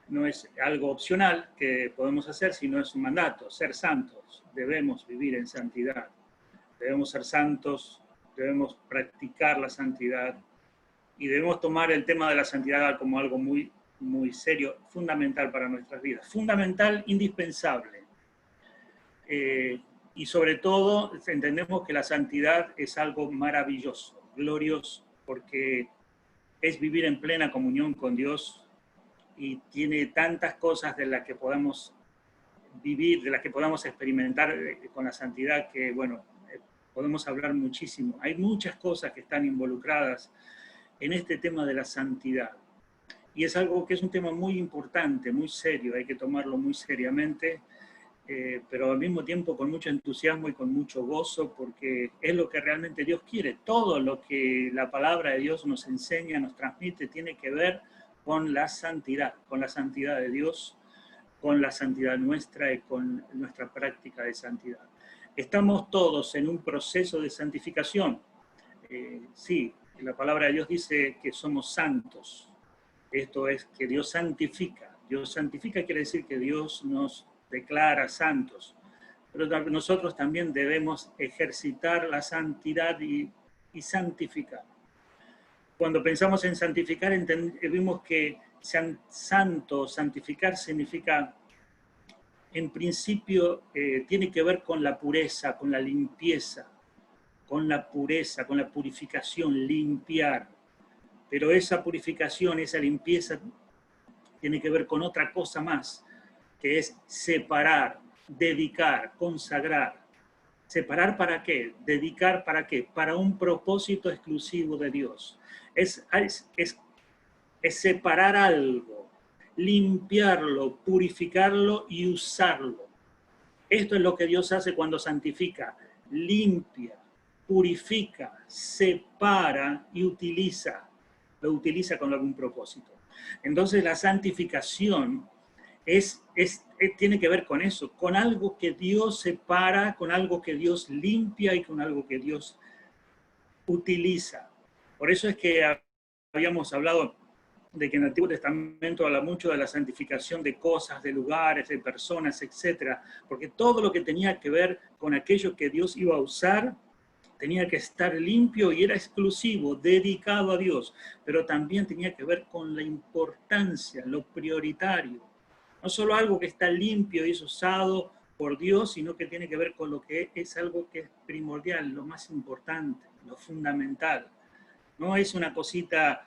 no es algo opcional que podemos hacer, sino es un mandato, ser santos. Debemos vivir en santidad, debemos ser santos, debemos practicar la santidad y debemos tomar el tema de la santidad como algo muy, muy serio, fundamental para nuestras vidas, fundamental, indispensable. Y sobre todo entendemos que la santidad es algo maravilloso, glorioso, porque es vivir en plena comunión con Dios y tiene tantas cosas de las que podamos vivir, de las que podamos experimentar con la santidad que, bueno, podemos hablar muchísimo. Hay muchas cosas que están involucradas en este tema de la santidad. Y es algo que es un tema muy importante, muy serio, hay que tomarlo muy seriamente, pero al mismo tiempo con mucho entusiasmo y con mucho gozo, porque es lo que realmente Dios quiere. Todo lo que la palabra de Dios nos enseña, nos transmite, tiene que ver con la santidad de Dios, con la santidad nuestra y con nuestra práctica de santidad. Estamos todos en un proceso de santificación. Sí, la palabra de Dios dice que somos santos. Esto es que Dios santifica. Dios santifica quiere decir que Dios nos declara santos. Pero nosotros también debemos ejercitar la santidad y santificar. Cuando pensamos en santificar, vimos que santo, santificar significa, en principio, tiene que ver con la pureza, con la limpieza, con la pureza, con la purificación, limpiar. Pero esa purificación, esa limpieza, tiene que ver con otra cosa más, que es separar, dedicar, consagrar. ¿Separar para qué? ¿Dedicar para qué? Para un propósito exclusivo de Dios. Es separar algo, limpiarlo, purificarlo y usarlo. Esto es lo que Dios hace cuando santifica, limpia, purifica, separa y utiliza. Lo utiliza con algún propósito. Entonces la santificación tiene que ver con eso, con algo que Dios separa, con algo que Dios limpia y con algo que Dios utiliza. Por eso es que habíamos hablado de que en el Antiguo Testamento habla mucho de la santificación de cosas, de lugares, de personas, etc. Porque todo lo que tenía que ver con aquello que Dios iba a usar tenía que estar limpio y era exclusivo, dedicado a Dios, pero también tenía que ver con la importancia, lo prioritario. No solo algo que está limpio y es usado por Dios, sino que tiene que ver con lo que es algo que es primordial, lo más importante, lo fundamental. No es una cosita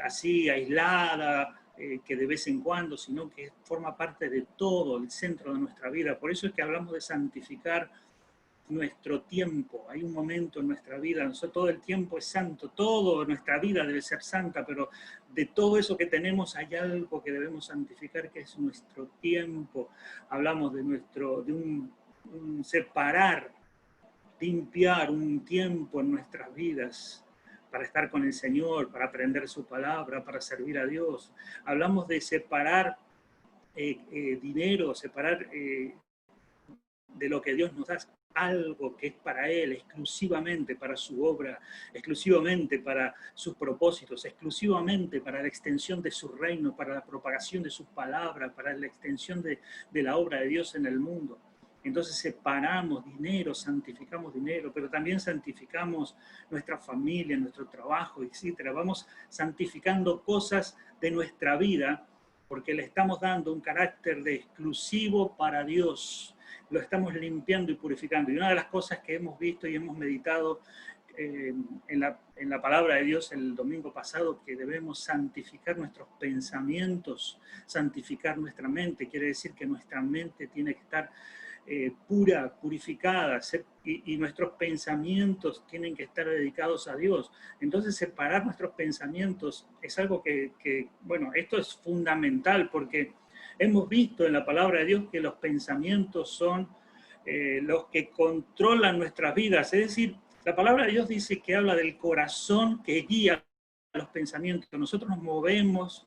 así aislada, que de vez en cuando, sino que forma parte de todo, el centro de nuestra vida. Por eso es que hablamos de santificar nuestro tiempo. Hay un momento en nuestra vida, todo el tiempo es santo, toda nuestra vida debe ser santa, pero de todo eso que tenemos hay algo que debemos santificar, que es nuestro tiempo. Hablamos de un separar, limpiar un tiempo en nuestras vidas para estar con el Señor, para aprender su palabra, para servir a Dios. Hablamos de separar dinero, separar de lo que Dios nos da, algo que es para Él, exclusivamente para su obra, exclusivamente para sus propósitos, exclusivamente para la extensión de su reino, para la propagación de su palabra, para la extensión de la obra de Dios en el mundo. Entonces separamos dinero, santificamos dinero, pero también santificamos nuestra familia, nuestro trabajo, etc. Vamos santificando cosas de nuestra vida porque le estamos dando un carácter de exclusivo para Dios. Lo estamos limpiando y purificando. Y una de las cosas que hemos visto y hemos meditado en la palabra de Dios el domingo pasado, que debemos santificar nuestros pensamientos, santificar nuestra mente. Quiere decir que nuestra mente tiene que estar pura, purificada, y nuestros pensamientos tienen que estar dedicados a Dios. Entonces separar nuestros pensamientos es algo que bueno, esto es fundamental porque hemos visto en la palabra de Dios que los pensamientos son los que controlan nuestras vidas. Es decir, la palabra de Dios dice que habla del corazón que guía los pensamientos. Nosotros nos movemos,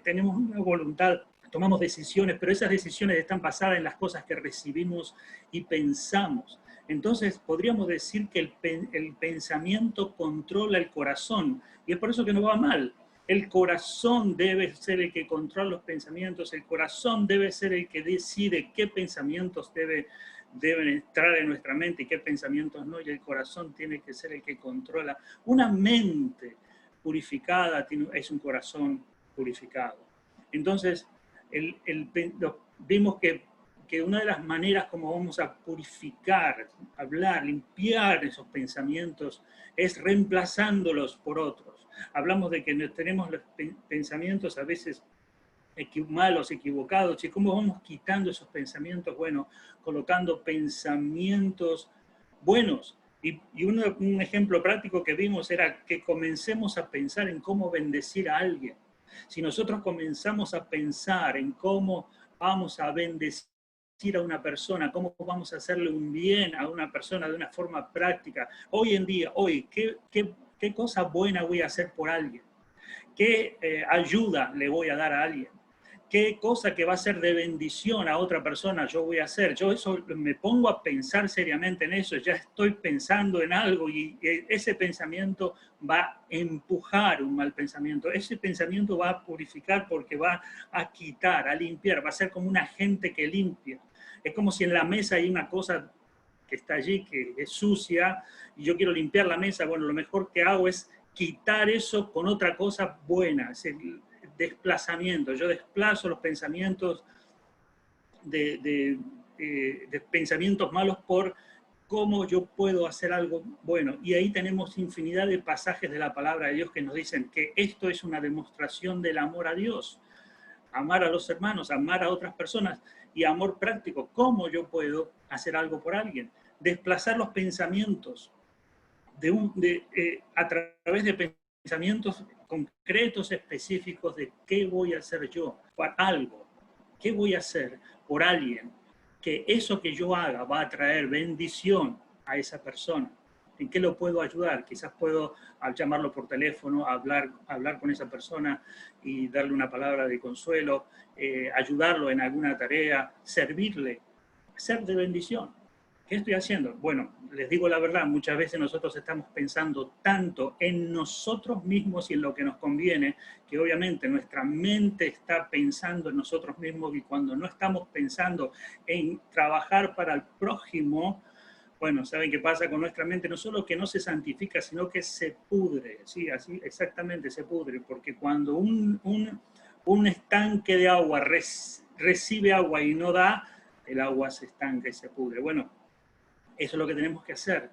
tenemos una voluntad, tomamos decisiones, pero esas decisiones están basadas en las cosas que recibimos y pensamos. Entonces podríamos decir que el pensamiento controla el corazón y es por eso que nos va mal. El corazón debe ser el que controla los pensamientos, el corazón debe ser el que decide qué pensamientos deben entrar en nuestra mente y qué pensamientos no, y el corazón tiene que ser el que controla. Una mente purificada es un corazón purificado. Entonces, vimos que una de las maneras como vamos a purificar, hablar, limpiar esos pensamientos es reemplazándolos por otros. Hablamos de que tenemos los pensamientos a veces malos, equivocados, y cómo vamos quitando esos pensamientos buenos, colocando pensamientos buenos. Y un ejemplo práctico que vimos era que comencemos a pensar en cómo bendecir a alguien. Si nosotros comenzamos a pensar en cómo vamos a bendecir a una persona, cómo vamos a hacerle un bien a una persona de una forma práctica, hoy en día, ¿qué cosa buena voy a hacer por alguien? ¿Qué ayuda le voy a dar a alguien? ¿Qué cosa que va a ser de bendición a otra persona yo voy a hacer? Yo eso me pongo a pensar seriamente en eso, ya estoy pensando en algo y ese pensamiento va a empujar un mal pensamiento. Ese pensamiento va a purificar porque va a quitar, a limpiar, va a ser como un agente que limpia. Es como si en la mesa hay una cosa que está allí, que es sucia, y yo quiero limpiar la mesa. Bueno, lo mejor que hago es quitar eso con otra cosa buena, es el desplazamiento. Yo desplazo los pensamientos de pensamientos malos por cómo yo puedo hacer algo bueno. Y ahí tenemos infinidad de pasajes de la palabra de Dios que nos dicen que esto es una demostración del amor a Dios. Amar a los hermanos, amar a otras personas y amor práctico. ¿Cómo yo puedo hacer algo por alguien? Desplazar los pensamientos a través de pensamientos concretos, específicos de qué voy a hacer yo para algo, qué voy a hacer por alguien, que eso que yo haga va a traer bendición a esa persona. ¿En qué lo puedo ayudar? Quizás puedo llamarlo por teléfono, hablar con esa persona y darle una palabra de consuelo, ayudarlo en alguna tarea, servirle, ser de bendición. ¿Qué estoy haciendo? Bueno, les digo la verdad, muchas veces nosotros estamos pensando tanto en nosotros mismos y en lo que nos conviene, que obviamente nuestra mente está pensando en nosotros mismos, y cuando no estamos pensando en trabajar para el prójimo, bueno, ¿saben qué pasa con nuestra mente? No solo que no se santifica, sino que se pudre, ¿sí? Así exactamente se pudre, porque cuando un estanque de agua recibe agua y no da, el agua se estanca y se pudre. Bueno, eso es lo que tenemos que hacer.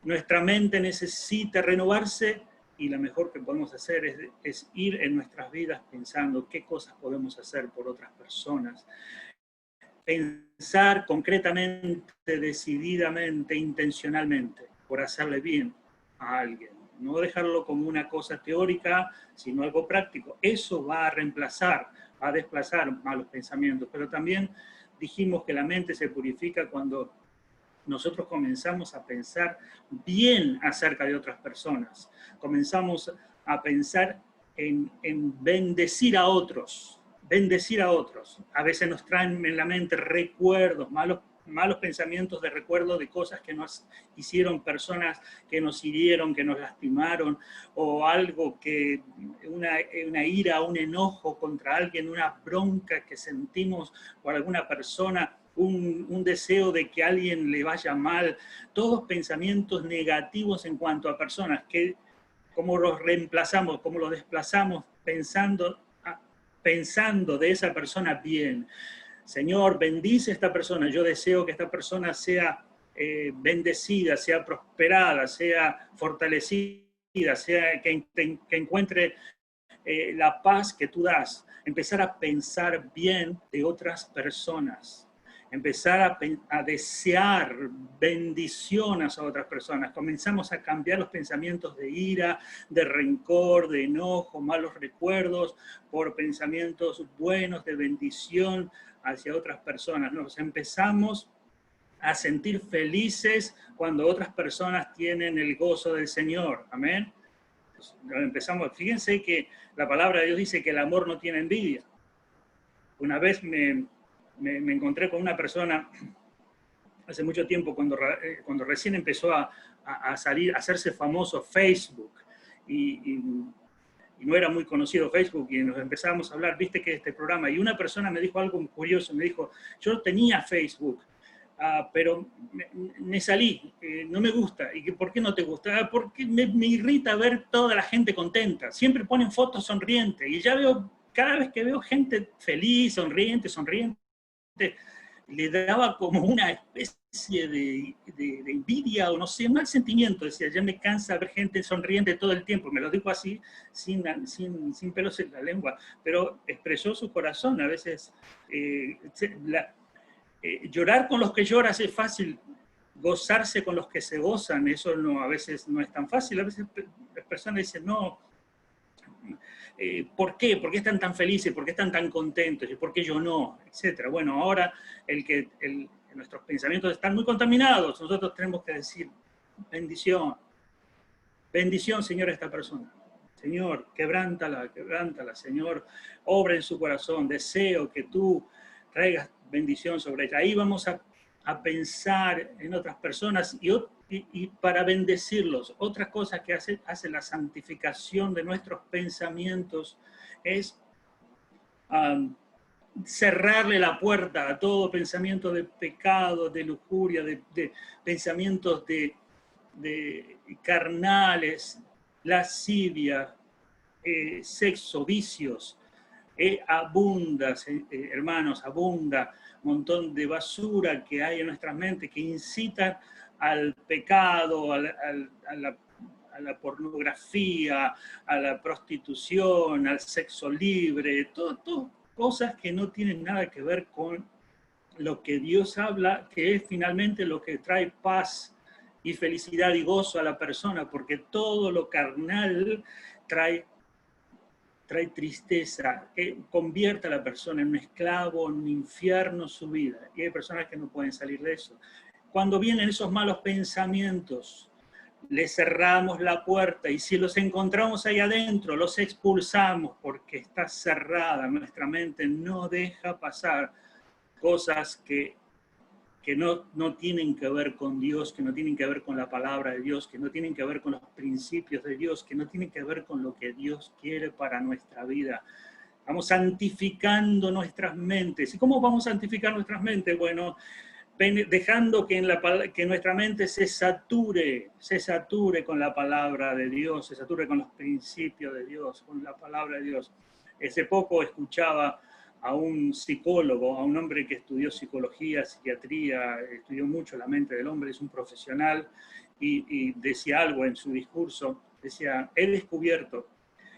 Nuestra mente necesita renovarse y lo mejor que podemos hacer es ir en nuestras vidas pensando qué cosas podemos hacer por otras personas. Pensar concretamente, decididamente, intencionalmente, por hacerle bien a alguien. No dejarlo como una cosa teórica, sino algo práctico. Eso va a reemplazar, va a desplazar malos pensamientos. Pero también dijimos que la mente se purifica cuando nosotros comenzamos a pensar bien acerca de otras personas. Comenzamos a pensar en bendecir a otros. Bendecir a otros. A veces nos traen en la mente recuerdos, malos pensamientos de recuerdo de cosas que nos hicieron personas que nos hirieron, que nos lastimaron, o algo que, una ira, un enojo contra alguien, una bronca que sentimos por alguna persona, un deseo de que a alguien le vaya mal, todos pensamientos negativos en cuanto a personas, que cómo los reemplazamos, cómo los desplazamos pensando de esa persona bien. Señor, bendice a esta persona. Yo deseo que esta persona sea bendecida, sea prosperada, sea fortalecida, sea que encuentre la paz que tú das. Empezar a pensar bien de otras personas. Empezar a desear bendiciones a otras personas. Comenzamos a cambiar los pensamientos de ira, de rencor, de enojo, malos recuerdos, por pensamientos buenos de bendición hacia otras personas. Nos empezamos a sentir felices cuando otras personas tienen el gozo del Señor. Amén. Empezamos, fíjense que la palabra de Dios dice que el amor no tiene envidia. Una vez me encontré con una persona hace mucho tiempo, cuando recién empezó a salir, a hacerse famoso Facebook, y y no era muy conocido Facebook, y nos empezamos a hablar, viste que este programa, y una persona me dijo algo curioso, me dijo, yo tenía Facebook, pero me salí, no me gusta. ¿Y por qué no te gusta? Porque me irrita ver toda la gente contenta. Siempre ponen fotos sonrientes y ya veo, cada vez que veo gente feliz, sonriente, le daba como una especie de envidia o no sé, mal sentimiento. Decía, ya me cansa ver gente sonriente todo el tiempo. Me lo dijo así, sin pelos en la lengua, pero expresó su corazón. A veces llorar con los que lloras es fácil, gozarse con los que se gozan, eso no, a veces no es tan fácil. A veces las personas dicen, no, ¿por qué? ¿Por qué están tan felices? ¿Por qué están tan contentos? ¿Y por qué yo no? Etcétera. Bueno, ahora nuestros pensamientos están muy contaminados, nosotros tenemos que decir, bendición, bendición, Señor, a esta persona. Señor, quebrántala, quebrántala, Señor, obra en su corazón, deseo que tú traigas bendición sobre ella. Ahí vamos a pensar en otras personas y para bendecirlos. Otra cosa que hace la santificación de nuestros pensamientos es cerrarle la puerta a todo pensamiento de pecado, de lujuria, de pensamientos de carnales, lascivia, sexo, vicios. Abunda, hermanos, abunda un montón de basura que hay en nuestras mentes que incitan al pecado, a la pornografía, a la prostitución, al sexo libre, todo cosas que no tienen nada que ver con lo que Dios habla, que es finalmente lo que trae paz y felicidad y gozo a la persona, porque todo lo carnal trae tristeza, convierte a la persona en un esclavo, en un infierno su vida. Y hay personas que no pueden salir de eso. Cuando vienen esos malos pensamientos, le cerramos la puerta y si los encontramos ahí adentro, los expulsamos porque está cerrada. Nuestra mente no deja pasar cosas que no tienen que ver con Dios, que no tienen que ver con la palabra de Dios, que no tienen que ver con los principios de Dios, que no tienen que ver con lo que Dios quiere para nuestra vida. Vamos santificando nuestras mentes. ¿Y cómo vamos a santificar nuestras mentes? Bueno, dejando que nuestra mente se sature con la palabra de Dios, se sature con los principios de Dios, con la palabra de Dios. Hace poco escuchaba a un psicólogo, a un hombre que estudió psicología, psiquiatría, estudió mucho la mente del hombre, es un profesional, y decía algo en su discurso, decía, he descubierto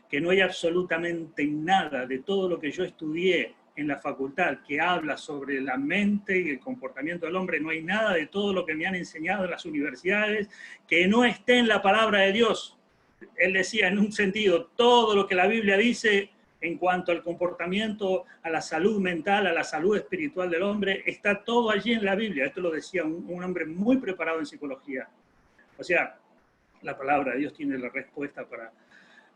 que no hay absolutamente nada de todo lo que yo estudié en la facultad que habla sobre la mente y el comportamiento del hombre, no hay nada de todo lo que me han enseñado en las universidades que no esté en la palabra de Dios. Él decía en un sentido, todo lo que la Biblia dice en cuanto al comportamiento, a la salud mental, a la salud espiritual del hombre, está todo allí en la Biblia. Esto lo decía un hombre muy preparado en psicología. O sea, la palabra de Dios tiene la respuesta para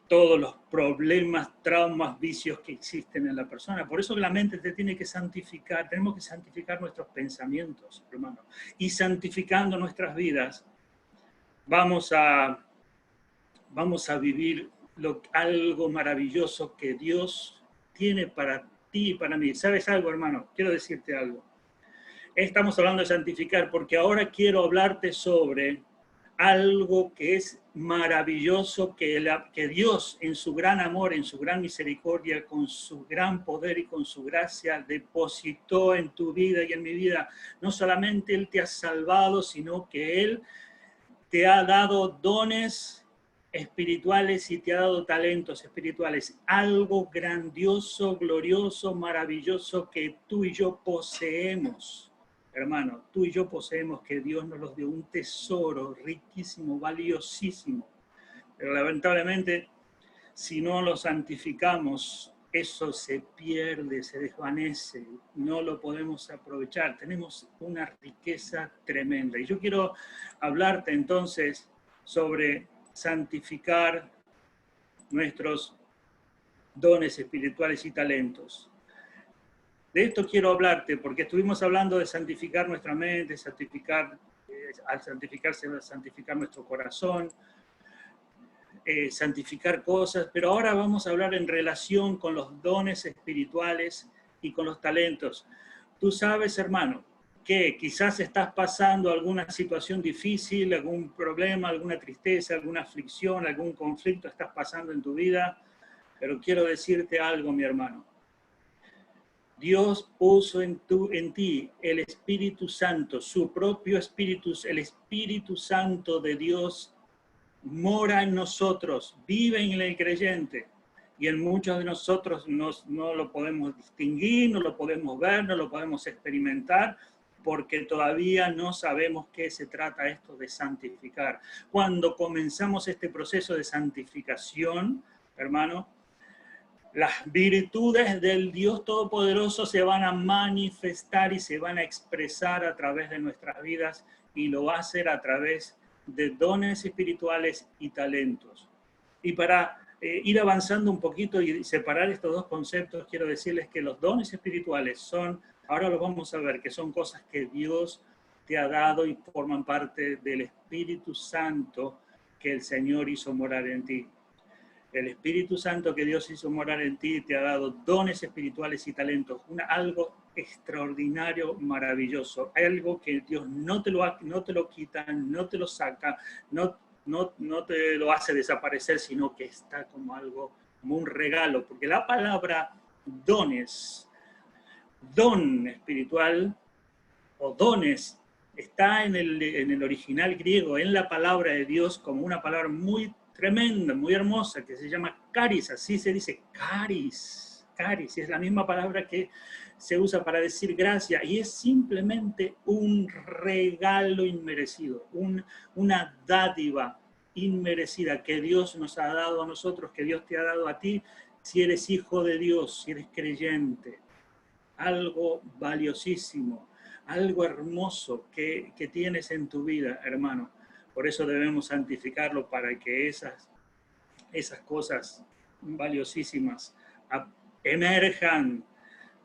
todos los problemas, traumas, vicios que existen en la persona. Por eso la mente se tiene que santificar, tenemos que santificar nuestros pensamientos, hermano. Y santificando nuestras vidas, vamos a vivir algo maravilloso que Dios tiene para ti y para mí. ¿Sabes algo, hermano? Quiero decirte algo. Estamos hablando de santificar porque ahora quiero hablarte sobre algo que es maravilloso, que Dios en su gran amor, en su gran misericordia, con su gran poder y con su gracia, depositó en tu vida y en mi vida. No solamente Él te ha salvado, sino que Él te ha dado dones espirituales y te ha dado talentos espirituales. Algo grandioso, glorioso, maravilloso que tú y yo poseemos. Hermano, tú y yo poseemos, que Dios nos los dio, un tesoro riquísimo, valiosísimo. Pero lamentablemente, si no lo santificamos, eso se pierde, se desvanece, no lo podemos aprovechar. Tenemos una riqueza tremenda. Y yo quiero hablarte entonces sobre santificar nuestros dones espirituales y talentos. De esto quiero hablarte porque estuvimos hablando de santificar nuestra mente, al santificar nuestro corazón. santificar cosas, pero ahora vamos a hablar en relación con los dones espirituales y con los talentos. Tú sabes, hermano, que quizás estás pasando alguna situación difícil, algún problema, alguna tristeza, alguna aflicción, algún conflicto estás pasando en tu vida, pero quiero decirte algo, mi hermano. Dios puso en ti el Espíritu Santo, su propio Espíritu, el Espíritu Santo de Dios mora en nosotros, vive en el creyente. Y en muchos de nosotros no lo podemos distinguir, no lo podemos ver, no lo podemos experimentar, porque todavía no sabemos qué se trata esto de santificar. Cuando comenzamos este proceso de santificación, hermano, las virtudes del Dios Todopoderoso se van a manifestar y se van a expresar a través de nuestras vidas, y lo va a hacer a través de dones espirituales y talentos. Y para ir avanzando un poquito y separar estos dos conceptos, quiero decirles que los dones espirituales son, ahora los vamos a ver, que son cosas que Dios te ha dado y forman parte del Espíritu Santo que el Señor hizo morar en ti. El Espíritu Santo que Dios hizo morar en ti te ha dado dones espirituales y talentos, algo extraordinario, maravilloso, algo que Dios no te lo quita, no te lo saca, no te lo hace desaparecer, sino que está como algo, como un regalo, porque la palabra dones, don espiritual o dones, está en el original griego, en la palabra de Dios, como una palabra muy tremenda, muy hermosa, que se llama caris, así se dice, caris, caris, es la misma palabra que se usa para decir gracia, y es simplemente un regalo inmerecido, una dádiva inmerecida que Dios nos ha dado a nosotros, que Dios te ha dado a ti, si eres hijo de Dios, si eres creyente. Algo valiosísimo, algo hermoso que tienes en tu vida, hermano. Por eso debemos santificarlo, para que esas cosas valiosísimas emerjan,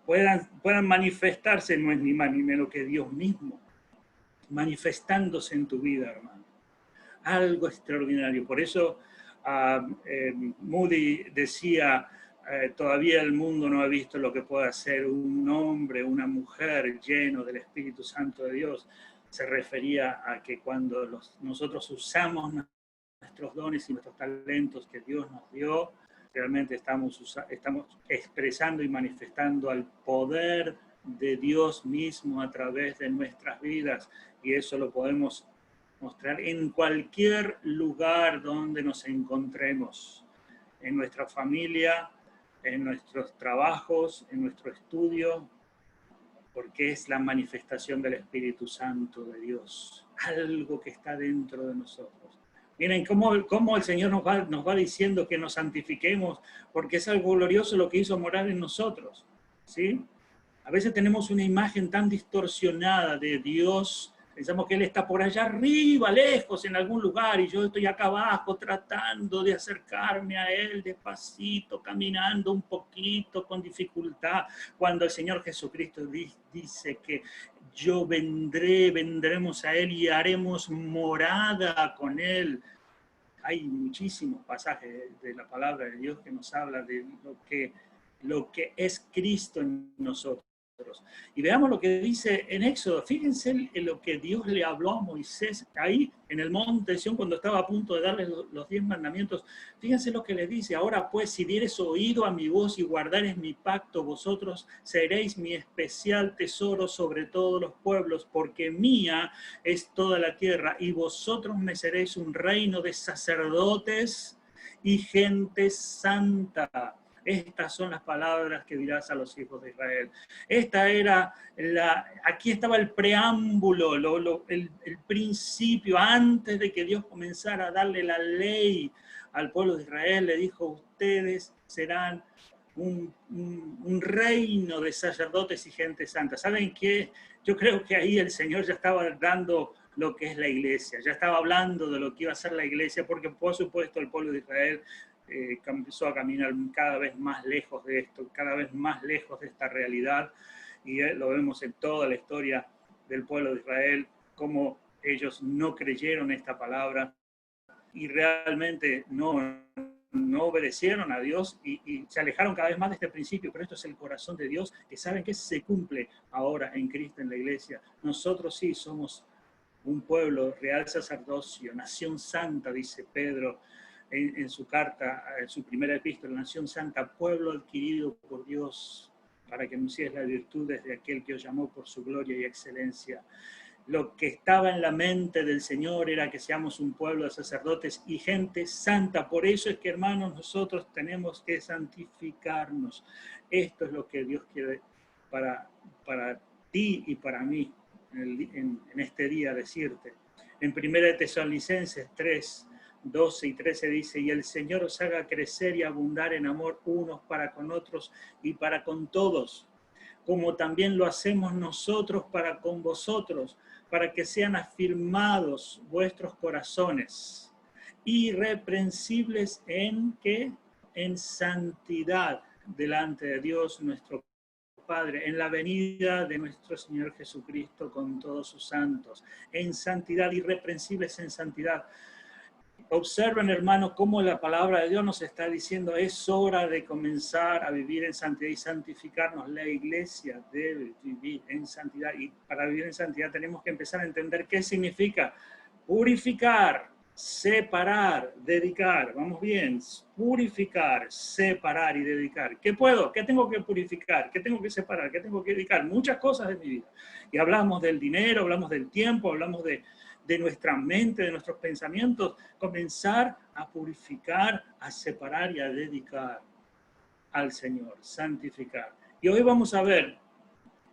puedan manifestarse, no es ni más ni menos que Dios mismo, manifestándose en tu vida, hermano. Algo extraordinario. Por eso Moody decía, todavía el mundo no ha visto lo que puede hacer un hombre, una mujer lleno del Espíritu Santo de Dios. Se refería a que cuando nosotros usamos nuestros dones y nuestros talentos que Dios nos dio, realmente estamos expresando y manifestando al poder de Dios mismo a través de nuestras vidas, y eso lo podemos mostrar en cualquier lugar donde nos encontremos, en nuestra familia, en nuestros trabajos, en nuestro estudio, porque es la manifestación del Espíritu Santo de Dios, algo que está dentro de nosotros. Miren cómo el Señor nos va diciendo que nos santifiquemos, porque es algo glorioso lo que hizo morar en nosotros, ¿sí? A veces tenemos una imagen tan distorsionada de Dios. Pensamos que Él está por allá arriba, lejos, en algún lugar, y yo estoy acá abajo tratando de acercarme a Él despacito, caminando un poquito con dificultad, cuando el Señor Jesucristo dice que vendremos a Él y haremos morada con Él. Hay muchísimos pasajes de la palabra de Dios que nos habla de lo que es Cristo en nosotros. Y veamos lo que dice en Éxodo. Fíjense en lo que Dios le habló a Moisés ahí en el monte de Sión cuando estaba a punto de darle los 10 mandamientos. Fíjense lo que le dice: ahora pues, si dieres oído a mi voz y guardares mi pacto, vosotros seréis mi especial tesoro sobre todos los pueblos, porque mía es toda la tierra, y vosotros me seréis un reino de sacerdotes y gente santa. Estas son las palabras que dirás a los hijos de Israel. Aquí estaba el preámbulo, el principio, antes de que Dios comenzara a darle la ley al pueblo de Israel. Le dijo: ustedes serán un reino de sacerdotes y gente santa. ¿Saben qué? Yo creo que ahí el Señor ya estaba dando lo que es la iglesia, ya estaba hablando de lo que iba a ser la iglesia, porque por supuesto el pueblo de Israel empezó a caminar cada vez más lejos de esto, cada vez más lejos de esta realidad, y lo vemos en toda la historia del pueblo de Israel, cómo ellos no creyeron esta palabra, y realmente no obedecieron a Dios y se alejaron cada vez más de este principio, pero esto es el corazón de Dios, que saben que se cumple ahora en Cristo, en la iglesia. Nosotros sí somos un pueblo, real sacerdocio, nación santa, dice Pedro en su carta, en su primera epístola, nación santa, pueblo adquirido por Dios, para que anunciéis las virtudes de aquel que os llamó por su gloria y excelencia. Lo que estaba en la mente del Señor era que seamos un pueblo de sacerdotes y gente santa. Por eso es que, hermanos, nosotros tenemos que santificarnos. Esto es lo que Dios quiere para ti y para mí en este día decirte. En 1 Tesalonicenses 3, 12 y 13 dice, y el Señor os haga crecer y abundar en amor unos para con otros y para con todos, como también lo hacemos nosotros para con vosotros, para que sean afirmados vuestros corazones, irreprensibles en ¿qué? En santidad delante de Dios nuestro Padre, en la venida de nuestro Señor Jesucristo con todos sus santos, en santidad, irreprensibles en santidad. Observen, hermanos, cómo la palabra de Dios nos está diciendo, es hora de comenzar a vivir en santidad y santificarnos. La iglesia debe vivir en santidad y para vivir en santidad tenemos que empezar a entender qué significa purificar, separar, dedicar. Vamos bien, purificar, separar y dedicar. ¿Qué puedo? ¿Qué tengo que purificar? ¿Qué tengo que separar? ¿Qué tengo que dedicar? Muchas cosas de mi vida. Y hablamos del dinero, hablamos del tiempo, hablamos de nuestra mente, de nuestros pensamientos, comenzar a purificar, a separar y a dedicar al Señor, santificar. Y hoy vamos a ver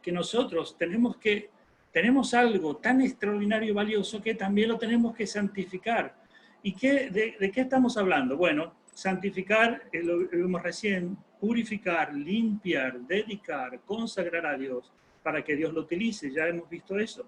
que nosotros tenemos algo tan extraordinario y valioso que también lo tenemos que santificar. ¿Y de qué estamos hablando? Bueno, santificar, lo vimos recién, purificar, limpiar, dedicar, consagrar a Dios para que Dios lo utilice, ya hemos visto eso.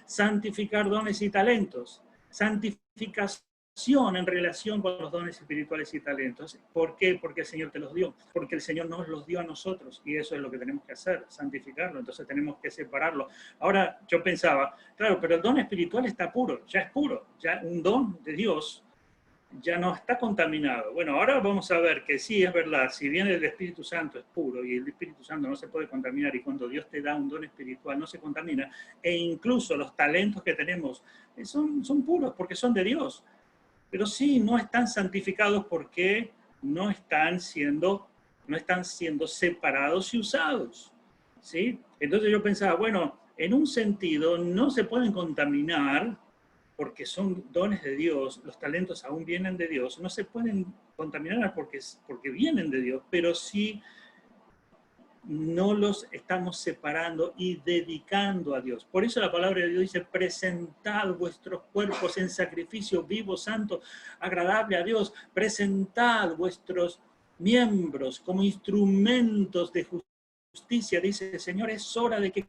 Santificar dones y talentos, santificación en relación con los dones espirituales y talentos. ¿Por qué? Porque el Señor te los dio, porque el Señor nos los dio a nosotros y eso es lo que tenemos que hacer, santificarlo, entonces tenemos que separarlo. Ahora yo pensaba, claro, pero el don espiritual está puro, ya es puro, ya un don de Dios ya no está contaminado. Bueno, ahora vamos a ver que sí es verdad, si bien el Espíritu Santo es puro y el Espíritu Santo no se puede contaminar y cuando Dios te da un don espiritual no se contamina, e incluso los talentos que tenemos son puros porque son de Dios, pero sí no están santificados porque no están siendo separados y usados, ¿sí? Entonces yo pensaba, bueno, en un sentido no se pueden contaminar porque son dones de Dios, los talentos aún vienen de Dios, no se pueden contaminar porque vienen de Dios, pero sí no los estamos separando y dedicando a Dios. Por eso la palabra de Dios dice, presentad vuestros cuerpos en sacrificio vivo, santo, agradable a Dios, presentad vuestros miembros como instrumentos de justicia, dice, Señor, es hora de que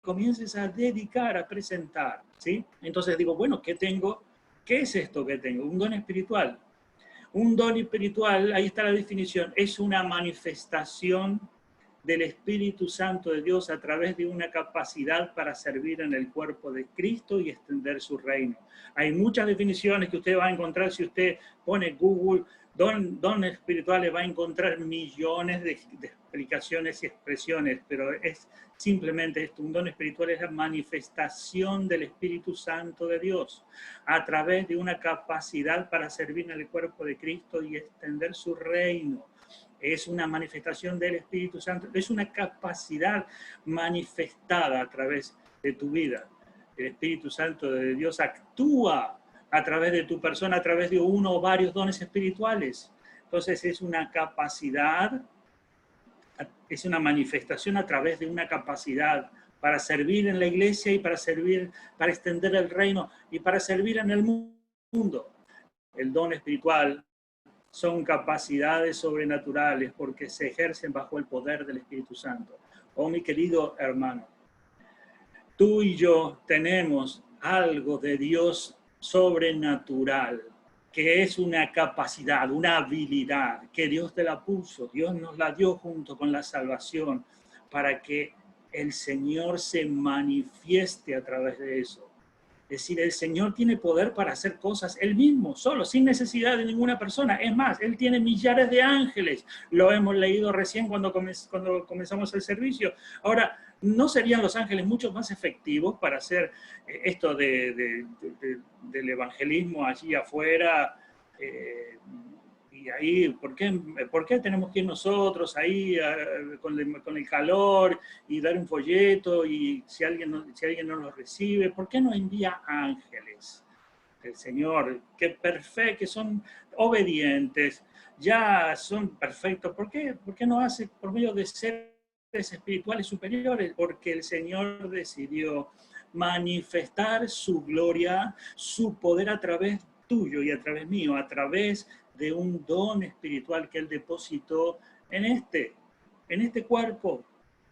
comiences a dedicar, a presentar, ¿sí? Entonces digo, bueno, ¿qué tengo? ¿Qué es esto que tengo? Un don espiritual. Un don espiritual, ahí está la definición, es una manifestación del Espíritu Santo de Dios a través de una capacidad para servir en el cuerpo de Cristo y extender su reino. Hay muchas definiciones que usted va a encontrar si usted pone Google dones espirituales, va a encontrar millones de explicaciones y expresiones, pero es simplemente esto, un don espiritual es la manifestación del Espíritu Santo de Dios a través de una capacidad para servir en el cuerpo de Cristo y extender su reino. Es una manifestación del Espíritu Santo, es una capacidad manifestada a través de tu vida. El Espíritu Santo de Dios actúa a través de tu persona, a través de uno o varios dones espirituales. Entonces es una capacidad, es una manifestación a través de una capacidad para servir en la iglesia y para servir, para extender el reino y para servir en el mundo. El don espiritual son capacidades sobrenaturales porque se ejercen bajo el poder del Espíritu Santo. Oh, mi querido hermano, tú y yo tenemos algo de Dios sobrenatural, que es una capacidad, una habilidad, que Dios te la puso, Dios nos la dio junto con la salvación, para que el Señor se manifieste a través de eso. Es decir, el Señor tiene poder para hacer cosas Él mismo, solo, sin necesidad de ninguna persona. Es más, Él tiene millares de ángeles. Lo hemos leído recién cuando comenzamos el servicio. Ahora, ¿no serían los ángeles mucho más efectivos para hacer esto del evangelismo allí afuera? Y ahí, ¿por qué tenemos que ir nosotros ahí con el calor y dar un folleto y si alguien no los recibe? ¿Por qué no envía ángeles? El Señor, que son obedientes, ya son perfectos. ¿Por qué no hace por medio de seres espirituales superiores? Porque el Señor decidió manifestar su gloria, su poder a través tuyo y a través mío, a través de un don espiritual que Él depositó en este cuerpo,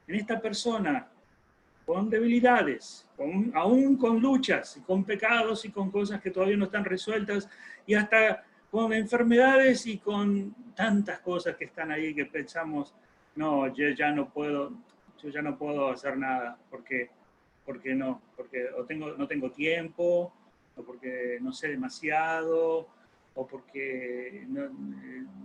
en esta persona, con debilidades, aún con luchas, con pecados y con cosas que todavía no están resueltas, y hasta con enfermedades y con tantas cosas que están ahí que pensamos, no, yo ya no puedo hacer nada, porque no, porque no tengo tiempo, o porque no sé demasiado, o porque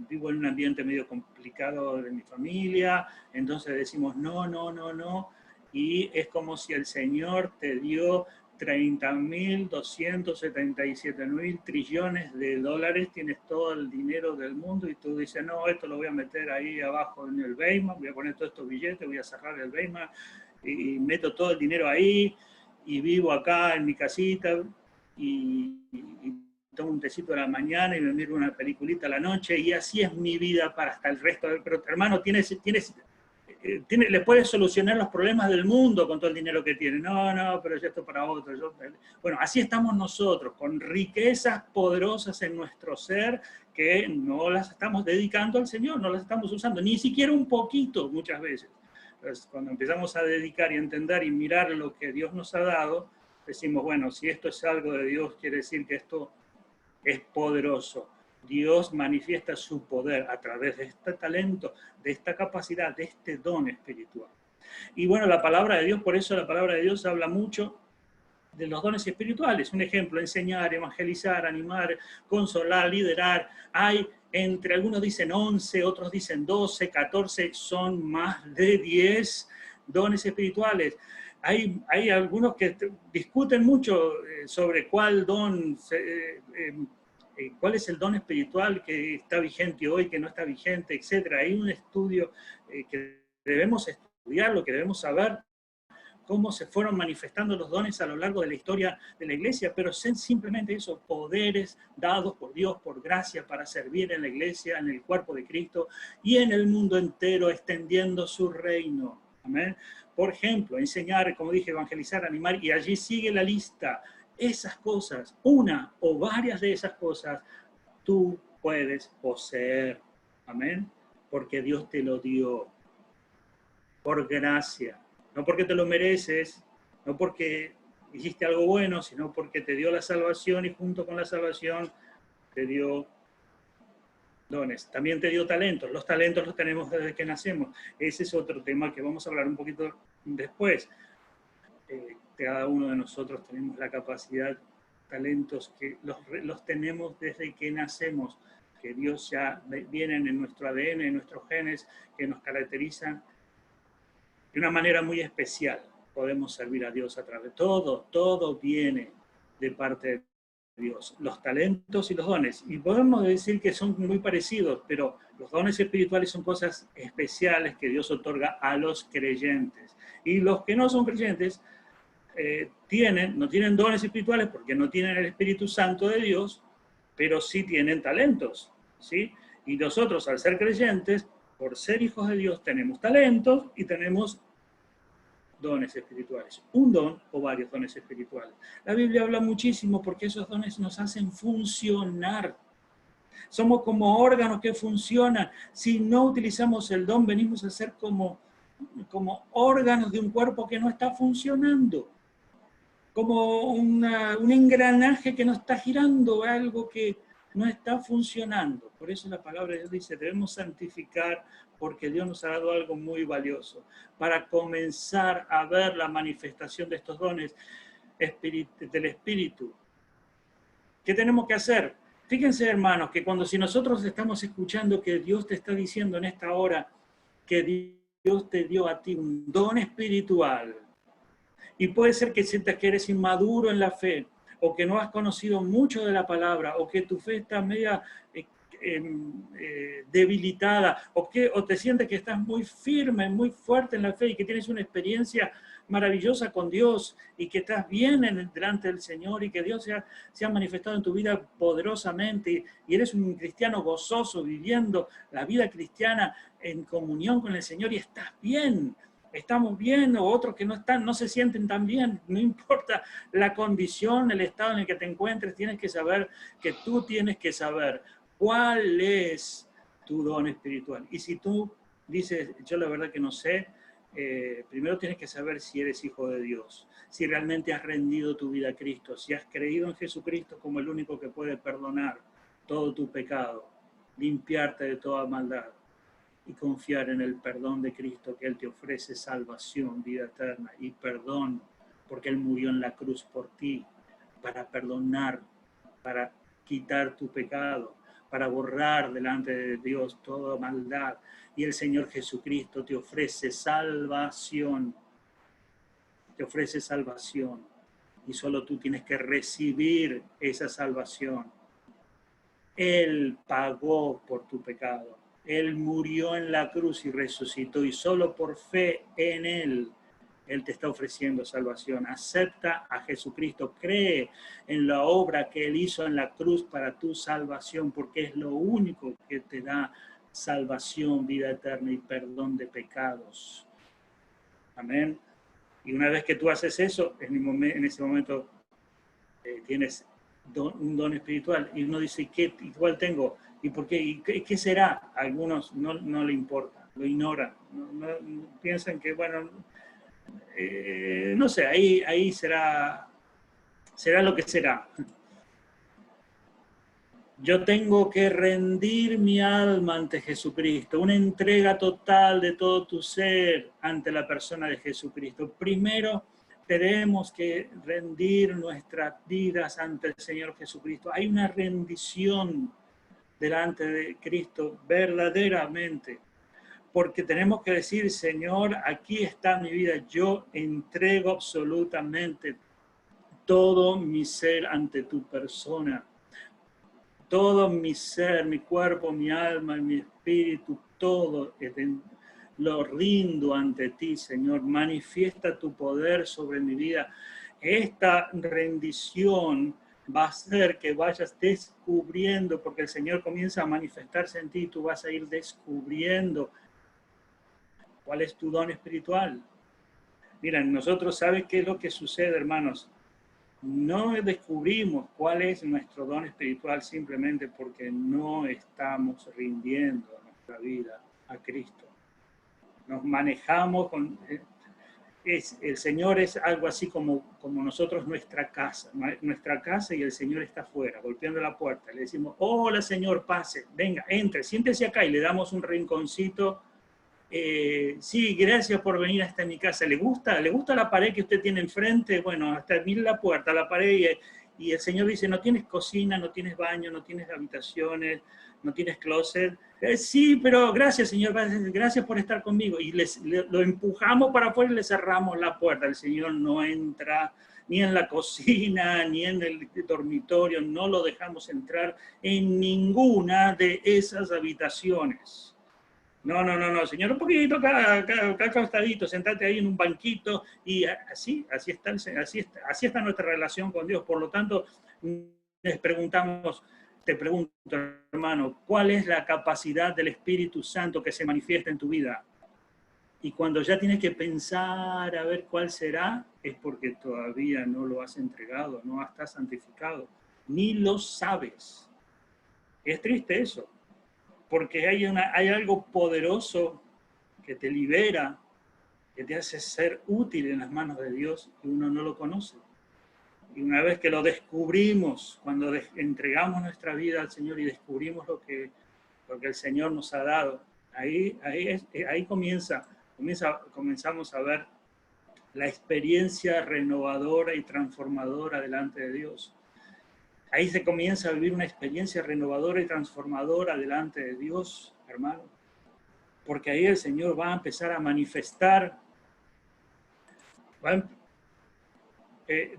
vivo en un ambiente medio complicado de mi familia, entonces decimos no, y es como si el Señor te dio 30.277.000 trillones de dólares, tienes todo el dinero del mundo y tú dices, no, esto lo voy a meter ahí abajo en el Weimar, voy a poner todos estos billetes, voy a cerrar el Weimar y meto todo el dinero ahí y vivo acá en mi casita y tomo un tecito a la mañana y me miro una peliculita a la noche y así es mi vida para hasta el resto. Pero hermano, le puedes solucionar los problemas del mundo con todo el dinero que tiene. No, pero ya esto para otro. Bueno, así estamos nosotros, con riquezas poderosas en nuestro ser que no las estamos dedicando al Señor, no las estamos usando, ni siquiera un poquito muchas veces. Entonces, cuando empezamos a dedicar y entender y mirar lo que Dios nos ha dado, decimos, bueno, si esto es algo de Dios, quiere decir que esto es poderoso. Dios manifiesta su poder a través de este talento, de esta capacidad, de este don espiritual. Y bueno, la palabra de Dios, por eso la palabra de Dios habla mucho de los dones espirituales. Un ejemplo, enseñar, evangelizar, animar, consolar, liderar. Hay, entre algunos dicen 11, otros dicen 12, 14, son más de 10 dones espirituales. Hay algunos que discuten mucho sobre cuál es el don espiritual que está vigente hoy, que no está vigente, etc. Hay un estudio que debemos estudiar, que debemos saber cómo se fueron manifestando los dones a lo largo de la historia de la iglesia, pero son simplemente esos poderes dados por Dios, por gracia, para servir en la iglesia, en el cuerpo de Cristo y en el mundo entero, extendiendo su reino. Amén. Por ejemplo, enseñar, como dije, evangelizar, animar, y allí sigue la lista. Esas cosas, una o varias de esas cosas, tú puedes poseer. Amén. Porque Dios te lo dio por gracia. No porque te lo mereces, no porque hiciste algo bueno, sino porque te dio la salvación y junto con la salvación te dio dones. También te dio talentos. Los talentos los tenemos desde que nacemos. Ese es otro tema que vamos a hablar un poquito después. Cada uno de nosotros tenemos la capacidad, talentos que los tenemos desde que nacemos, que Dios ya vienen en nuestro ADN, en nuestros genes, que nos caracterizan de una manera muy especial. Podemos servir a Dios a través de todo viene de parte de Dios, los talentos y los dones. Y podemos decir que son muy parecidos, pero los dones espirituales son cosas especiales que Dios otorga a los creyentes. Y los que no son creyentes no tienen dones espirituales porque no tienen el Espíritu Santo de Dios, pero sí tienen talentos, ¿sí? Y nosotros, al ser creyentes, por ser hijos de Dios, tenemos talentos y tenemos dones espirituales. Un don o varios dones espirituales. La Biblia habla muchísimo porque esos dones nos hacen funcionar. Somos como órganos que funcionan. Si no utilizamos el don, venimos a ser como órganos de un cuerpo que no está funcionando. Como un engranaje que no está girando, algo que no está funcionando. Por eso la palabra de Dios dice, debemos santificar porque Dios nos ha dado algo muy valioso. Para comenzar a ver la manifestación de estos dones, del Espíritu. ¿Qué tenemos que hacer? Fíjense, hermanos, que si nosotros estamos escuchando que Dios te está diciendo en esta hora que Dios te dio a ti un don espiritual, y puede ser que sientas que eres inmaduro en la fe, o que no has conocido mucho de la palabra, o que tu fe está media debilitada, o te sientes que estás muy firme, muy fuerte en la fe y que tienes una experiencia maravillosa con Dios y que estás bien delante del Señor y que Dios se ha manifestado en tu vida poderosamente y eres un cristiano gozoso viviendo la vida cristiana en comunión con el Señor y estás bien. Estamos bien, o otros que no están, no se sienten tan bien, no importa la condición, el estado en el que te encuentres, tienes que saber que tú tienes que saber cuál es tu don espiritual. Y si tú dices, yo la verdad que no sé, primero tienes que saber si eres hijo de Dios, si realmente has rendido tu vida a Cristo, si has creído en Jesucristo como el único que puede perdonar todo tu pecado, limpiarte de toda maldad y confiar en el perdón de Cristo, que Él te ofrece salvación, vida eterna y perdón, porque Él murió en la cruz por ti, para perdonar, para quitar tu pecado, para borrar delante de Dios toda maldad. Y el Señor Jesucristo te ofrece salvación, te ofrece salvación. Y solo tú tienes que recibir esa salvación. Él pagó por tu pecado. Él murió en la cruz y resucitó, y solo por fe en Él, Él te está ofreciendo salvación. Acepta a Jesucristo, cree en la obra que Él hizo en la cruz para tu salvación, porque es lo único que te da salvación, vida eterna y perdón de pecados. Amén. Y una vez que tú haces eso, en ese momento tienes un don espiritual. Y uno dice, ¿qué igual tengo? ¿Y por qué? ¿Y qué será? A algunos no le importa, lo ignoran. No piensan que, bueno, no sé, ahí será lo que será. Yo tengo que rendir mi alma ante Jesucristo, una entrega total de todo tu ser ante la persona de Jesucristo. Primero, tenemos que rendir nuestras vidas ante el Señor Jesucristo. Hay una rendición delante de Cristo verdaderamente, porque tenemos que decir, Señor, aquí está mi vida, yo entrego absolutamente todo mi ser ante tu persona. Todo mi ser, mi cuerpo, mi alma, mi espíritu, todo lo rindo ante ti, Señor. Manifiesta tu poder sobre mi vida. Esta rendición va a hacer que vayas descubriendo, porque el Señor comienza a manifestarse en ti, tú vas a ir descubriendo cuál es tu don espiritual. Miren, nosotros, ¿sabes qué es lo que sucede, hermanos? No descubrimos cuál es nuestro don espiritual simplemente porque no estamos rindiendo nuestra vida a Cristo. Nos manejamos con... el Señor es algo así como nosotros nuestra casa y el Señor está afuera, golpeando la puerta. Le decimos, hola Señor, pase, venga, entre, siéntese acá y le damos un rinconcito. Sí, gracias por venir hasta mi casa. ¿Le gusta la pared que usted tiene enfrente? Bueno, hasta mire la puerta, la pared, y el Señor dice, no tienes cocina, no tienes baño, no tienes habitaciones, no tienes closet. Sí, pero gracias, Señor, gracias por estar conmigo. Y lo empujamos para afuera y le cerramos la puerta. El Señor no entra ni en la cocina, ni en el dormitorio, no lo dejamos entrar en ninguna de esas habitaciones. No, Señor, un poquito acá acostadito, sentate ahí en un banquito y así está nuestra relación con Dios. Por lo tanto, te pregunto, hermano, ¿cuál es la capacidad del Espíritu Santo que se manifiesta en tu vida? Y cuando ya tienes que pensar a ver cuál será, es porque todavía no lo has entregado, no estás santificado, ni lo sabes. Es triste eso. Porque hay algo poderoso que te libera, que te hace ser útil en las manos de Dios y uno no lo conoce. Y una vez que lo descubrimos, cuando entregamos nuestra vida al Señor y descubrimos lo que el Señor nos ha dado, ahí comenzamos a ver la experiencia renovadora y transformadora delante de Dios. Ahí se comienza a vivir una experiencia renovadora y transformadora delante de Dios, hermano. Porque ahí el Señor va a empezar a manifestar,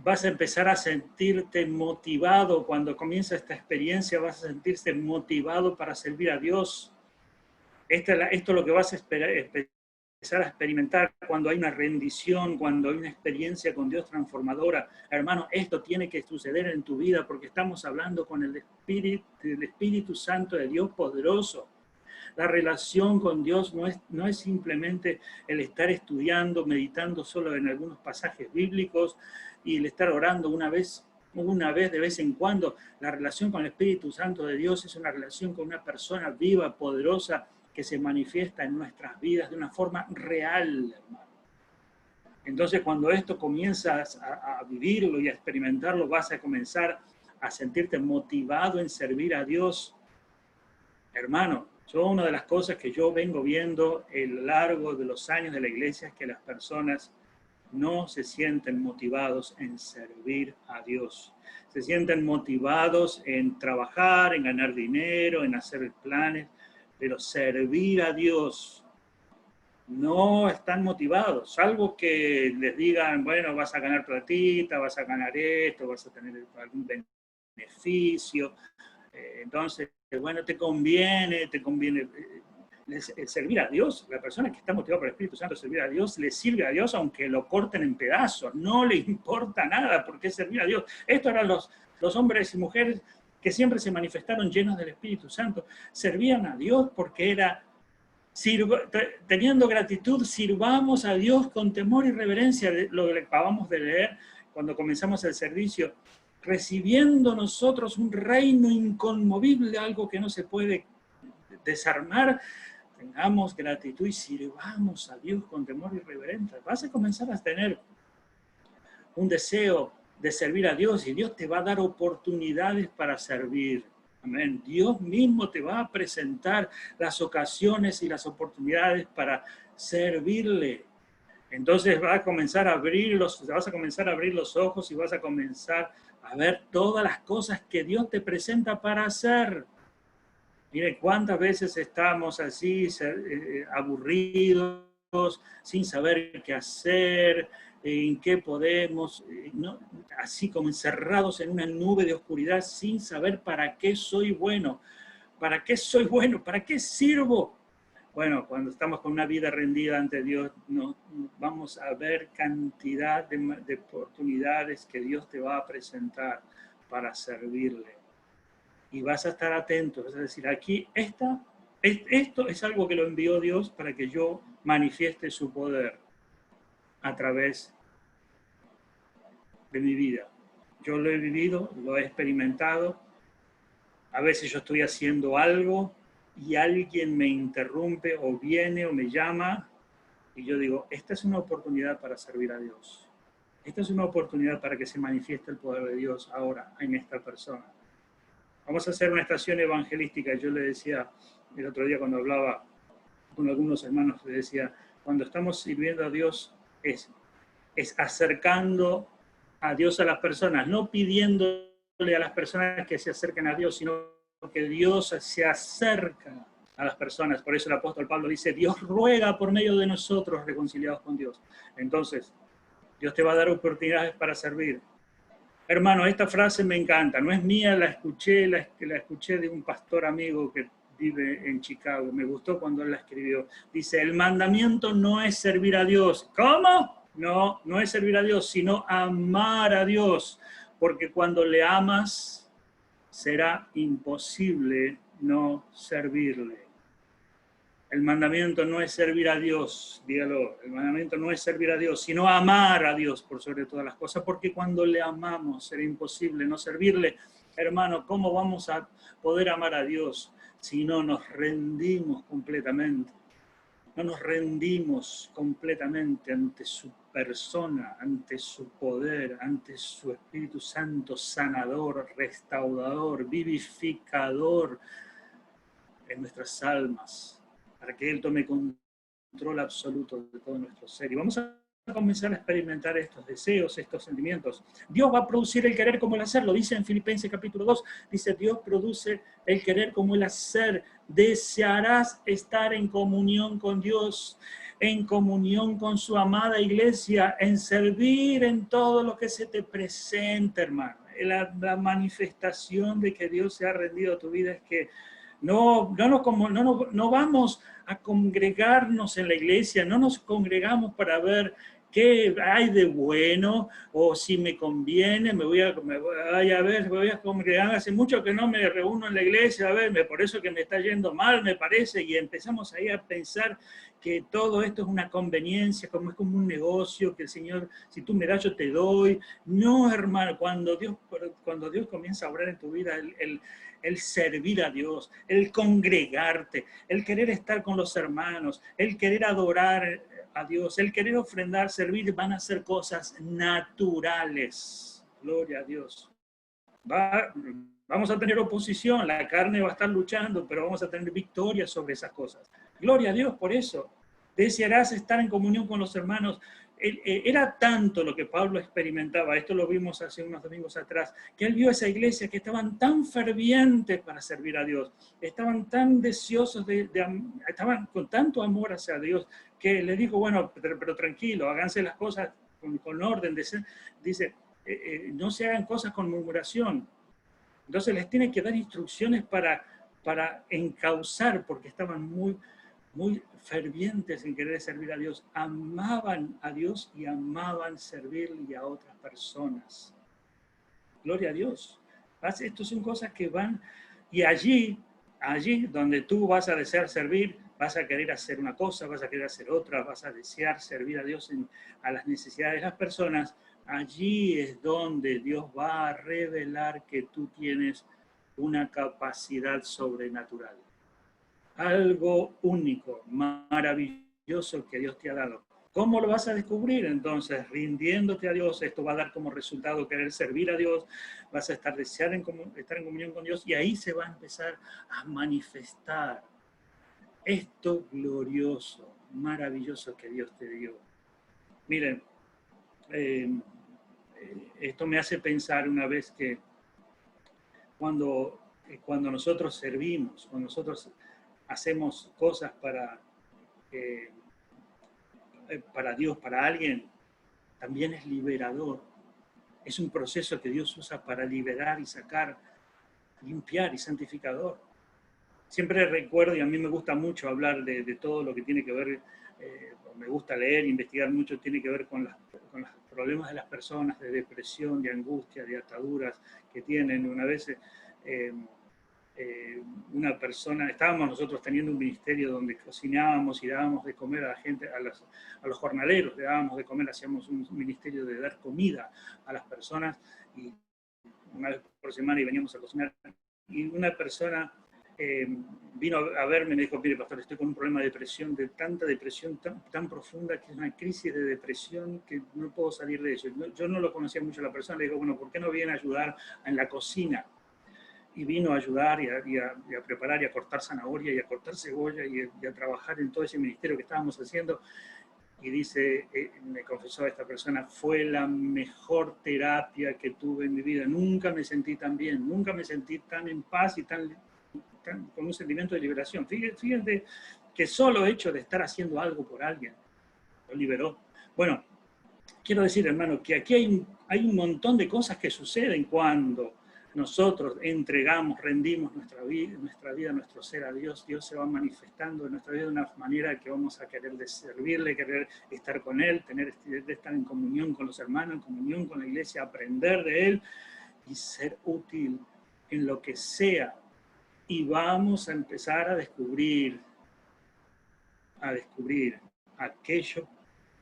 vas a empezar a sentirte motivado. Cuando comienza esta experiencia vas a sentirte motivado para servir a Dios. Esto es lo que vas a empezar a experimentar cuando hay una rendición, cuando hay una experiencia con Dios transformadora. Hermano, esto tiene que suceder en tu vida porque estamos hablando con el Espíritu Santo de Dios poderoso. La relación con Dios no es simplemente el estar estudiando, meditando solo en algunos pasajes bíblicos y el estar orando una vez de vez en cuando. La relación con el Espíritu Santo de Dios es una relación con una persona viva, poderosa, que se manifiesta en nuestras vidas de una forma real, hermano. Entonces, cuando esto comienzas a vivirlo y a experimentarlo, vas a comenzar a sentirte motivado en servir a Dios. Hermano, una de las cosas que yo vengo viendo a lo largo de los años de la iglesia es que las personas no se sienten motivados en servir a Dios. Se sienten motivados en trabajar, en ganar dinero, en hacer planes, pero servir a Dios no están motivados, salvo que les digan, bueno, vas a ganar platita, vas a ganar esto, vas a tener algún beneficio, entonces, bueno, te conviene servir a Dios. La persona que está motivada por el Espíritu Santo a servir a Dios, le sirve a Dios aunque lo corten en pedazos, no le importa nada porque es servir a Dios. Estos eran los hombres y mujeres que siempre se manifestaron llenos del Espíritu Santo, servían a Dios porque era, teniendo gratitud, sirvamos a Dios con temor y reverencia, lo que acabamos de leer cuando comenzamos el servicio, recibiendo nosotros un reino inconmovible, algo que no se puede desarmar, tengamos gratitud y sirvamos a Dios con temor y reverencia. Vas a comenzar a tener un deseo de servir a Dios y Dios te va a dar oportunidades para servir. Amén. Dios mismo te va a presentar las ocasiones y las oportunidades para servirle. Entonces vas a comenzar a abrir los ojos y vas a comenzar a ver todas las cosas que Dios te presenta para hacer. Mire, cuántas veces estamos así aburridos, sin saber qué hacer, en qué podemos, ¿no? Así como encerrados en una nube de oscuridad, sin saber para qué soy bueno, para qué sirvo. Bueno, cuando estamos con una vida rendida ante Dios, vamos a ver cantidad de oportunidades que Dios te va a presentar para servirle. Y vas a estar atento, vas a decir, aquí esto es algo que lo envió Dios para que yo manifieste su poder a través de mi vida. Yo lo he vivido, lo he experimentado. A veces yo estoy haciendo algo y alguien me interrumpe o viene o me llama y yo digo, esta es una oportunidad para servir a Dios. Esta es una oportunidad para que se manifieste el poder de Dios ahora en esta persona. Vamos a hacer una estación evangelística. Yo le decía el otro día cuando hablaba con algunos hermanos, le decía, cuando estamos sirviendo a Dios es acercando a Dios a las personas, no pidiéndole a las personas que se acerquen a Dios, sino que Dios se acerca a las personas. Por eso el apóstol Pablo dice, Dios ruega por medio de nosotros reconciliados con Dios. Entonces, Dios te va a dar oportunidades para servir. Hermano, esta frase me encanta, no es mía, la escuché de un pastor amigo que vive en Chicago, me gustó cuando él la escribió. Dice, el mandamiento no es servir a Dios. ¿Cómo? No es servir a Dios, sino amar a Dios, porque cuando le amas, será imposible no servirle. El mandamiento no es servir a Dios, dígalo, el mandamiento no es servir a Dios, sino amar a Dios por sobre todas las cosas, porque cuando le amamos será imposible no servirle. Hermano, ¿cómo vamos a poder amar a Dios si no nos rendimos completamente? No nos rendimos completamente ante su persona, ante su poder, ante su Espíritu Santo sanador, restaurador, vivificador en nuestras almas, para que Él tome control absoluto de todo nuestro ser. Y vamos a a comenzar a experimentar estos deseos, estos sentimientos. Dios va a producir el querer como el hacer, lo dice en Filipenses capítulo 2, dice Dios produce el querer como el hacer. Desearás estar en comunión con Dios, en comunión con su amada iglesia, en servir en todo lo que se te presenta, hermano. La manifestación de que Dios se ha rendido a tu vida es que no vamos a congregarnos en la iglesia, no nos congregamos para ver qué hay de bueno o si me conviene, me voy a congregar. Hace mucho que no me reúno en la iglesia, a ver, por eso que me está yendo mal, me parece, y empezamos ahí a pensar que todo esto es una conveniencia, como es como un negocio, que el Señor, si tú me das, yo te doy. No, hermano, cuando Dios comienza a obrar en tu vida, el servir a Dios, el congregarte, el querer estar con los hermanos, el querer adorar a Dios, el querer ofrendar, servir, van a ser cosas naturales. Gloria a Dios. Vamos a tener oposición, la carne va a estar luchando, pero vamos a tener victoria sobre esas cosas. Gloria a Dios por eso. Desearás estar en comunión con los hermanos. Era tanto lo que Pablo experimentaba, esto lo vimos hace unos domingos atrás, que él vio esa iglesia que estaban tan fervientes para servir a Dios, estaban tan deseosos, estaban con tanto amor hacia Dios, que le dijo, bueno, pero tranquilo, háganse las cosas con orden. Dice, no se hagan cosas con murmuración. Entonces les tiene que dar instrucciones para encauzar, porque estaban muy fervientes en querer servir a Dios, amaban a Dios y amaban servirle a otras personas. Gloria a Dios. Estas son cosas que van, y allí donde tú vas a desear servir, vas a querer hacer una cosa, vas a querer hacer otra, vas a desear servir a Dios a las necesidades de las personas, allí es donde Dios va a revelar que tú tienes una capacidad sobrenatural. Algo único, maravilloso que Dios te ha dado. ¿Cómo lo vas a descubrir? Entonces, rindiéndote a Dios, esto va a dar como resultado querer servir a Dios, vas a estar estar en comunión con Dios, y ahí se va a empezar a manifestar esto glorioso, maravilloso que Dios te dio. Miren, esto me hace pensar una vez que cuando nosotros servimos, cuando nosotros hacemos cosas para Dios, para alguien, también es liberador. Es un proceso que Dios usa para liberar y sacar, limpiar y santificador. Siempre recuerdo, y a mí me gusta mucho hablar de todo lo que tiene que ver, me gusta leer, investigar mucho, tiene que ver con los problemas de las personas, de depresión, de angustia, de ataduras que tienen. Una vez una persona, estábamos nosotros teniendo un ministerio donde cocinábamos y dábamos de comer a la gente, a los jornaleros, le dábamos de comer, hacíamos un ministerio de dar comida a las personas, y una vez por semana y veníamos a cocinar, y una persona vino a verme y me dijo, mire pastor, estoy con un problema de depresión, de tanta depresión tan profunda, que es una crisis de depresión que no puedo salir de eso. Yo no lo conocía mucho a la persona, le digo, bueno, ¿por qué no viene a ayudar en la cocina? Y vino a ayudar y a preparar y a cortar zanahoria y a cortar cebolla y a trabajar en todo ese ministerio que estábamos haciendo. Y dice, me confesó esta persona, fue la mejor terapia que tuve en mi vida. Nunca me sentí tan bien, nunca me sentí tan en paz y tan con un sentimiento de liberación. Fíjense que solo hecho de estar haciendo algo por alguien lo liberó. Bueno, quiero decir, hermano, que aquí hay un montón de cosas que suceden cuando nosotros entregamos, rendimos nuestra vida, nuestro ser a Dios. Dios se va manifestando en nuestra vida de una manera que vamos a querer servirle, querer estar con Él, estar en comunión con los hermanos, en comunión con la iglesia, aprender de Él y ser útil en lo que sea. Y vamos a empezar a descubrir aquello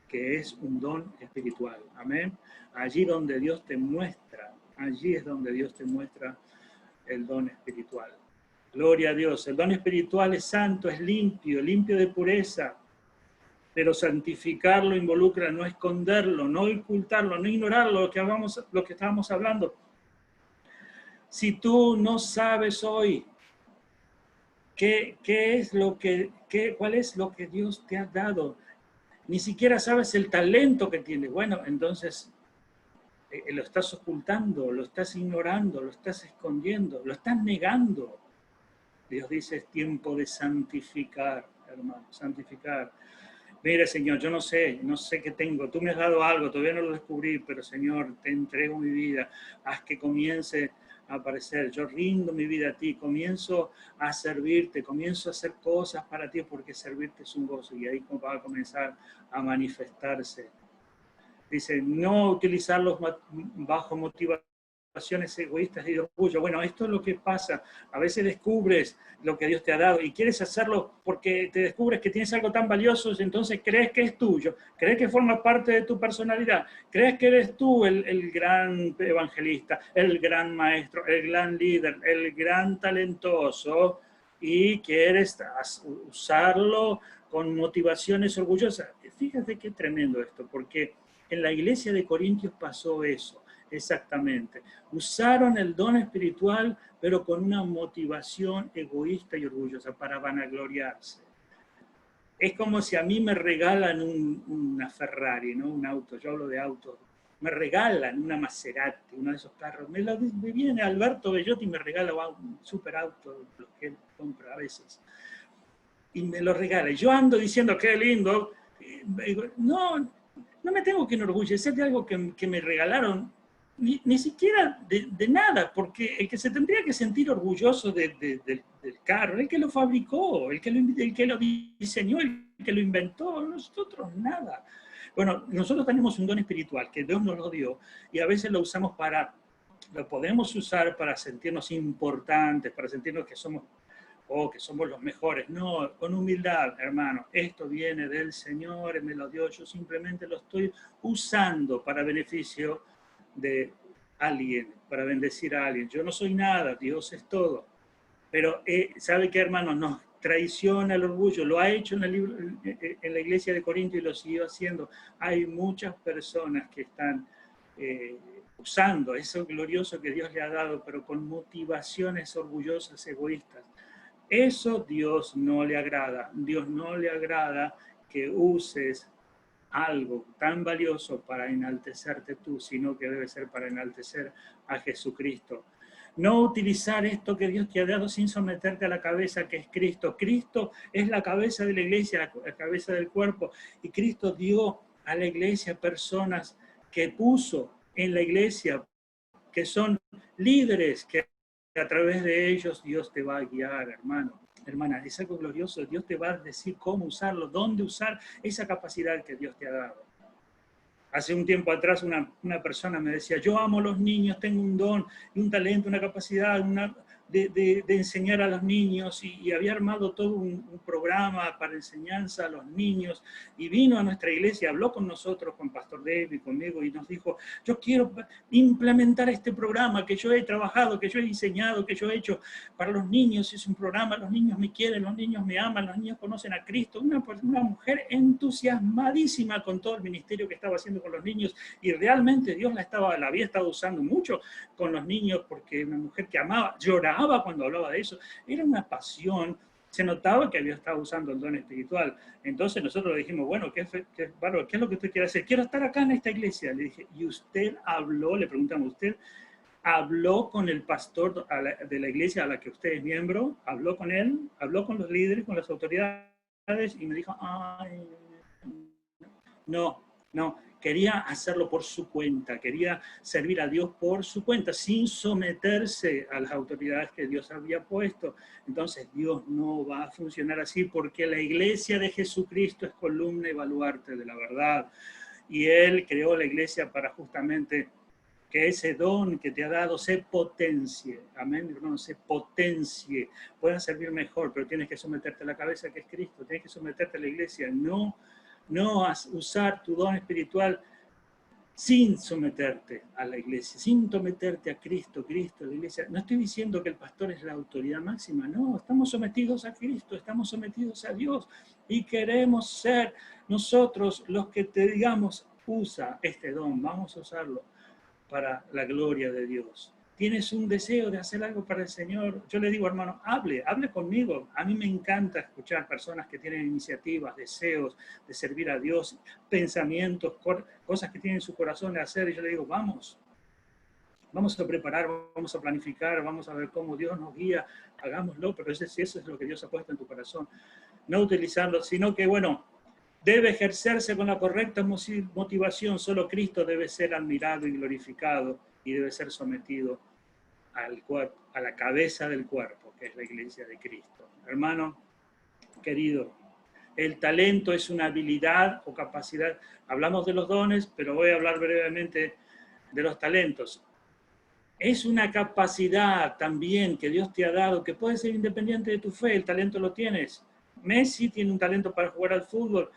que es un don espiritual. Amén. Allí donde Dios te muestra, allí es donde Dios te muestra el don espiritual. Gloria a Dios. El don espiritual es santo, es limpio de pureza. Pero santificarlo involucra no esconderlo, no ocultarlo, no ignorarlo, lo que estábamos hablando. Si tú no sabes hoy cuál es lo que Dios te ha dado, Ni siquiera sabes el talento que tiene. Bueno, entonces lo estás ocultando, lo estás ignorando, lo estás escondiendo, lo estás negando. Dios dice, es tiempo de santificar, hermano, santificar. Mire, Señor, yo no sé qué tengo. Tú me has dado algo, todavía no lo descubrí, pero Señor, te entrego mi vida. Haz que comience a aparecer. Yo rindo mi vida a ti, comienzo a servirte, comienzo a hacer cosas para ti, porque servirte es un gozo. Y ahí va a comenzar a manifestarse. Dice, no utilizarlos bajo motivaciones egoístas y de orgullo. Bueno, esto es lo que pasa. A veces descubres lo que Dios te ha dado y quieres hacerlo porque te descubres que tienes algo tan valioso, entonces crees que es tuyo, crees que forma parte de tu personalidad, crees que eres tú el gran evangelista, el gran maestro, el gran líder, el gran talentoso, y quieres usarlo con motivaciones orgullosas. Fíjate qué tremendo esto, porque en la iglesia de Corintios pasó eso, exactamente. Usaron el don espiritual, pero con una motivación egoísta y orgullosa para vanagloriarse. Es como si a mí me regalan una Ferrari, ¿no? Un auto, yo hablo de autos. Me regalan una Maserati, uno de esos carros. Me viene Alberto Bellotti y me regala un super auto, los que él compra a veces. Y me lo regala. Y yo ando diciendo, qué lindo. No me tengo que enorgullecer de algo que me regalaron, ni siquiera de nada, porque el que se tendría que sentir orgulloso del carro, el que lo fabricó, el que lo diseñó, el que lo inventó, nosotros nada. Bueno, nosotros tenemos un don espiritual que Dios nos lo dio y a veces lo usamos lo podemos usar para sentirnos importantes, para sentirnos que somos que somos los mejores. No, con humildad, hermano, esto viene del Señor, me lo dio, yo simplemente lo estoy usando para beneficio de alguien, para bendecir a alguien. Yo no soy nada, Dios es todo. Pero, ¿sabe qué, hermano? Nos traiciona el orgullo, lo ha hecho en la iglesia de Corinto y lo siguió haciendo. Hay muchas personas que están usando eso glorioso que Dios le ha dado, pero con motivaciones orgullosas, egoístas. Eso Dios no le agrada. Dios no le agrada que uses algo tan valioso para enaltecerte tú, sino que debe ser para enaltecer a Jesucristo. No utilizar esto que Dios te ha dado sin someterte a la cabeza que es Cristo. Cristo es la cabeza de la iglesia, la cabeza del cuerpo, y Cristo dio a la iglesia personas que puso en la iglesia, que son líderes, que a través de ellos Dios te va a guiar, hermano. Hermana, es algo glorioso. Dios te va a decir cómo usarlo, dónde usar esa capacidad que Dios te ha dado. Hace un tiempo atrás una persona me decía, yo amo a los niños, tengo un don, un talento, una capacidad, de enseñar a los niños, y había armado todo un programa para enseñanza a los niños, y vino a nuestra iglesia, habló con nosotros, con Pastor David, conmigo, y nos dijo, yo quiero implementar este programa que yo he trabajado, que yo he diseñado, que yo he hecho para los niños. Es un programa, los niños me quieren, los niños me aman, los niños conocen a Cristo. Una mujer entusiasmadísima con todo el ministerio que estaba haciendo con los niños, y realmente Dios la había estado usando mucho con los niños, porque una mujer que amaba, lloraba cuando hablaba de eso, era una pasión, se notaba que había estado usando el don espiritual. Entonces nosotros le dijimos, bueno, ¿qué es lo que usted quiere hacer? Quiero estar acá en esta iglesia. Le dije, ¿y usted habló? Le preguntamos, ¿usted habló con el pastor de la iglesia a la que usted es miembro? ¿Habló con él? ¿Habló con los líderes, con las autoridades? Y me dijo, ay, no, quería hacerlo por su cuenta, quería servir a Dios por su cuenta, sin someterse a las autoridades que Dios había puesto. Entonces Dios no va a funcionar así, porque la iglesia de Jesucristo es columna y baluarte de la verdad. Y Él creó la iglesia para justamente que ese don que te ha dado se potencie. Amén, hermano, se potencie. Puedas servir mejor, pero tienes que someterte a la cabeza que es Cristo, tienes que someterte a la iglesia, no usar tu don espiritual sin someterte a la iglesia, sin someterte a Cristo, la iglesia. No estoy diciendo que el pastor es la autoridad máxima, no, estamos sometidos a Cristo, estamos sometidos a Dios, y queremos ser nosotros los que te digamos, usa este don, vamos a usarlo para la gloria de Dios. tienes un deseo de hacer algo para el Señor, yo le digo, hermano, hable conmigo. A mí me encanta escuchar personas que tienen iniciativas, deseos de servir a Dios, pensamientos, cosas que tienen en su corazón de hacer, y yo le digo, vamos a preparar, vamos a planificar, vamos a ver cómo Dios nos guía, hagámoslo, pero si eso es lo que Dios ha puesto en tu corazón, no utilizarlo, sino que, bueno, debe ejercerse con la correcta motivación, solo Cristo debe ser admirado y glorificado, y debe ser sometido al cuerpo, a la cabeza del cuerpo, que es la iglesia de Cristo. Hermano querido, el talento es una habilidad o capacidad. Hablamos de los dones, pero voy a hablar brevemente de los talentos. Es una capacidad también que Dios te ha dado, que puede ser independiente de tu fe, el talento lo tienes. Messi tiene un talento para jugar al fútbol,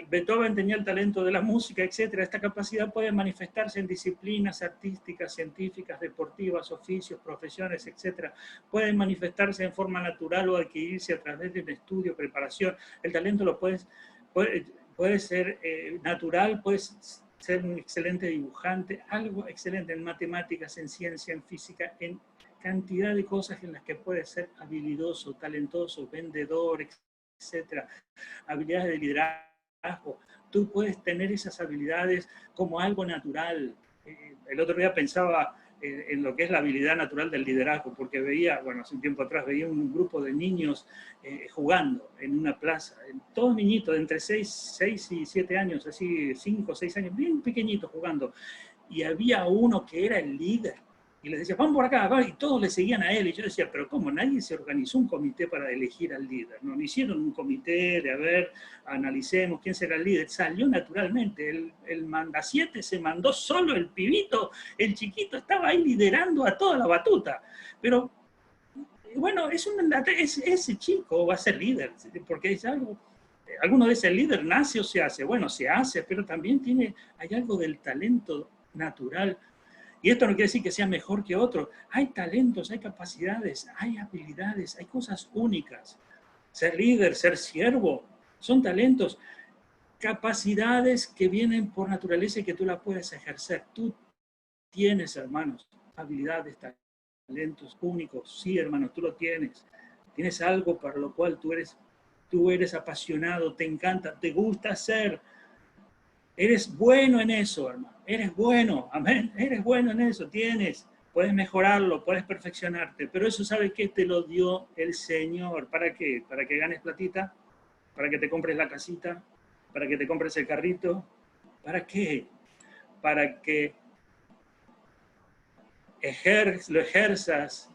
Beethoven tenía el talento de la música, etc. Esta capacidad puede manifestarse en disciplinas artísticas, científicas, deportivas, oficios, profesiones, etc. Puede manifestarse en forma natural o adquirirse a través de un estudio, preparación. El talento puede ser natural, puede ser un excelente dibujante, algo excelente en matemáticas, en ciencia, en física, en cantidad de cosas en las que puede ser habilidoso, talentoso, vendedor, etc. Habilidades de liderazgo. Tú puedes tener esas habilidades como algo natural. El otro día pensaba en lo que es la habilidad natural del liderazgo, porque veía, bueno, hace un tiempo atrás veía un grupo de niños jugando en una plaza, todos niñitos de entre 6 y 7 años, así 5 o 6 años, bien pequeñitos jugando, y había uno que era el líder, y les decía, vamos por acá, va, y todos le seguían a él, y yo decía, pero ¿cómo? Nadie se organizó un comité para elegir al líder, no hicieron un comité de, a ver, analicemos quién será el líder, salió naturalmente, el mandasiete se mandó solo, el pibito, el chiquito estaba ahí liderando a toda la batuta, pero bueno, ese chico va a ser líder, porque es algo, alguno dice, ¿el líder nace o se hace? Bueno, se hace, pero también hay algo del talento natural. Y esto no quiere decir que sea mejor que otro. Hay talentos, hay capacidades, hay habilidades, hay cosas únicas. Ser líder, ser siervo, son talentos, capacidades que vienen por naturaleza y que tú las puedes ejercer. Tú tienes, hermanos, habilidades, talentos únicos. Sí, hermanos, tú lo tienes. Tienes algo para lo cual tú eres apasionado, te encanta, te gusta hacer. Eres bueno en eso, hermano. Eres bueno, amén. Eres bueno en eso, puedes mejorarlo, puedes perfeccionarte. Pero eso, ¿sabes qué? Te lo dio el Señor. ¿Para qué? ¿Para que ganes platita? ¿Para que te compres la casita? ¿Para que te compres el carrito? ¿Para qué? Para que lo ejerzas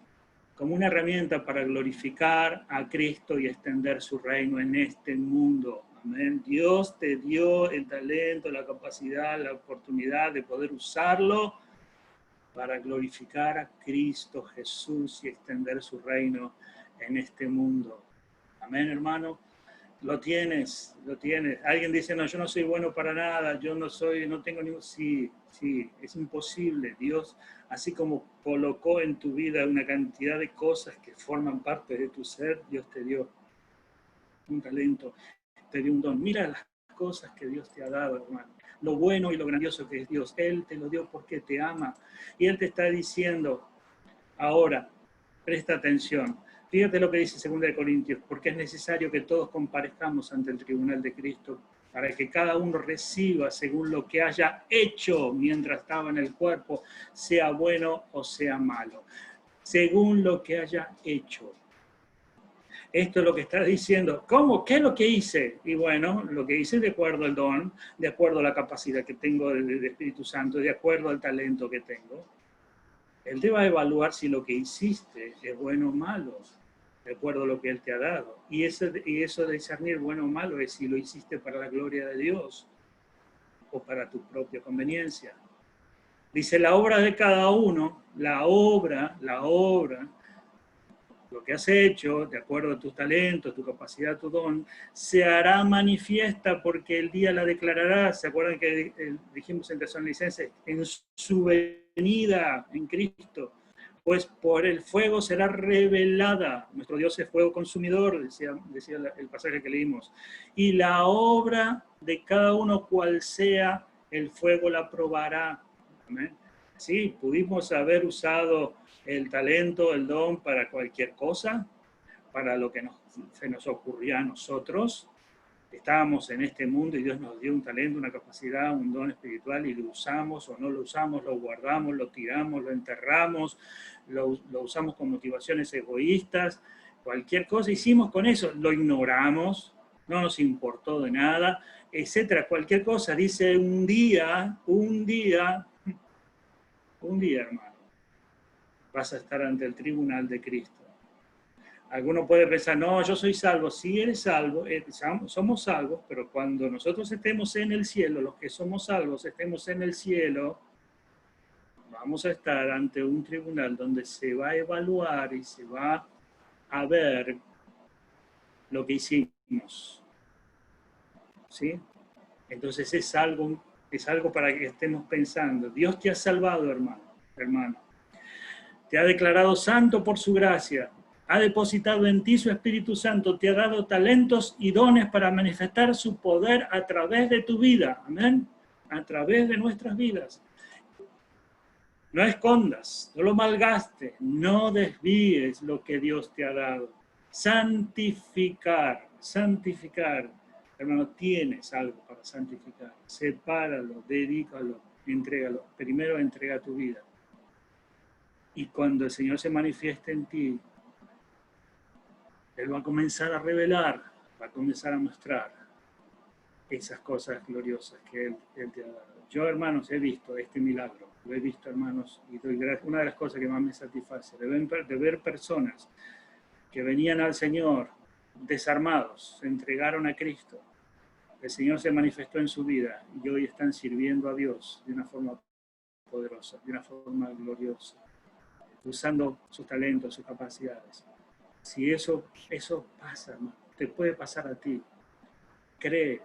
como una herramienta para glorificar a Cristo y extender su reino en este mundo. Amén. Dios te dio el talento, la capacidad, la oportunidad de poder usarlo para glorificar a Cristo Jesús y extender su reino en este mundo. Amén, hermano. Lo tienes. Alguien dice, no, yo no soy bueno para nada, no tengo ningún... Sí, es imposible. Dios, así como colocó en tu vida una cantidad de cosas que forman parte de tu ser, Dios te dio un talento, te dio un don. Mira las cosas que Dios te ha dado, hermano. Lo bueno y lo grandioso que es Dios. Él te lo dio porque te ama. Y Él te está diciendo, ahora, presta atención. Fíjate lo que dice 2 Corintios, porque es necesario que todos comparezcamos ante el tribunal de Cristo para que cada uno reciba según lo que haya hecho mientras estaba en el cuerpo, sea bueno o sea malo. Según lo que haya hecho. Esto es lo que está diciendo. ¿Cómo? ¿Qué es lo que hice? Y bueno, lo que hice de acuerdo al don, de acuerdo a la capacidad que tengo del Espíritu Santo, de acuerdo al talento que tengo. Él te va a evaluar si lo que hiciste es bueno o malo, de acuerdo a lo que Él te ha dado. Y eso de discernir bueno o malo es si lo hiciste para la gloria de Dios o para tu propia conveniencia. Dice, la obra de cada uno, la obra, lo que has hecho, de acuerdo a tus talentos, tu capacidad, tu don, se hará manifiesta porque el día la declarará. ¿Se acuerdan que dijimos en Tesalonicenses? En su venida en Cristo, pues por el fuego será revelada. Nuestro Dios es fuego consumidor, decía el pasaje que leímos. Y la obra de cada uno, cual sea, el fuego la probará. ¿Amén? Sí, pudimos haber usado el talento, el don para cualquier cosa, para lo que se nos ocurría a nosotros. Estábamos en este mundo y Dios nos dio un talento, una capacidad, un don espiritual y lo usamos o no lo usamos, lo guardamos, lo tiramos, lo enterramos, lo usamos con motivaciones egoístas, cualquier cosa hicimos con eso, lo ignoramos, no nos importó de nada, etcétera, cualquier cosa. Dice un día, hermano, vas a estar ante el tribunal de Cristo. Alguno puede pensar, no, yo soy salvo. Sí, eres salvo, somos salvos, pero cuando nosotros estemos en el cielo, los que somos salvos estemos en el cielo, vamos a estar ante un tribunal donde se va a evaluar y se va a ver lo que hicimos. ¿Sí? Entonces es algo para que estemos pensando. Dios te ha salvado, hermano. Te ha declarado santo por su gracia. Ha depositado en ti su Espíritu Santo, te ha dado talentos y dones para manifestar su poder a través de tu vida. Amén. A través de nuestras vidas. No escondas, no lo malgastes, no desvíes lo que Dios te ha dado. Santificar. Hermano, tienes algo para santificar. Sepáralo, dedícalo, entrégalo. Primero entrega tu vida. Y cuando el Señor se manifieste en ti, Él va a comenzar a revelar, va a comenzar a mostrar esas cosas gloriosas que Él te ha dado. Yo, hermanos, he visto este milagro, lo he visto, hermanos, y doy gracias. Una de las cosas que más me satisface, de ver personas que venían al Señor desarmados, se entregaron a Cristo, el Señor se manifestó en su vida y hoy están sirviendo a Dios de una forma poderosa, de una forma gloriosa, usando sus talentos, sus capacidades. Si eso pasa, hermano, te puede pasar a ti. Cree.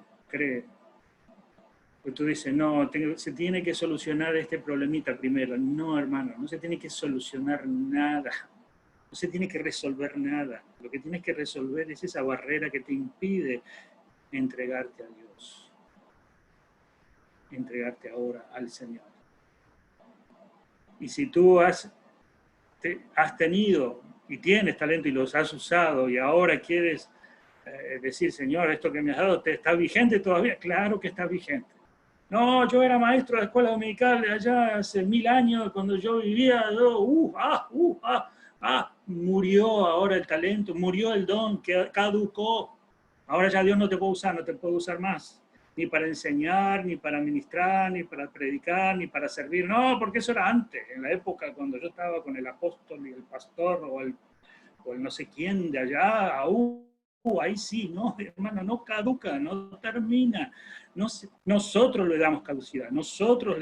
Pues tú dices, no, se tiene que solucionar este problemita primero. No, hermano, no se tiene que solucionar nada. No se tiene que resolver nada. Lo que tienes que resolver es esa barrera que te impide entregarte a Dios. Entregarte ahora al Señor. Y si tú has tenido y tienes talento y los has usado y ahora quieres decir, Señor, esto que me has dado, ¿está vigente todavía? Claro que está vigente. No, yo era maestro de escuela dominical allá hace 1000 años, cuando yo vivía, murió ahora el talento, murió el don, que caducó. Ahora ya Dios no te puede usar, no te puede usar más. Ni para enseñar, ni para ministrar, ni para predicar, ni para servir. No, porque eso era antes, en la época cuando yo estaba con el apóstol y el pastor o el no sé quién de allá, ahí sí, no, hermano, no caduca, no termina. Nosotros le damos caducidad, nosotros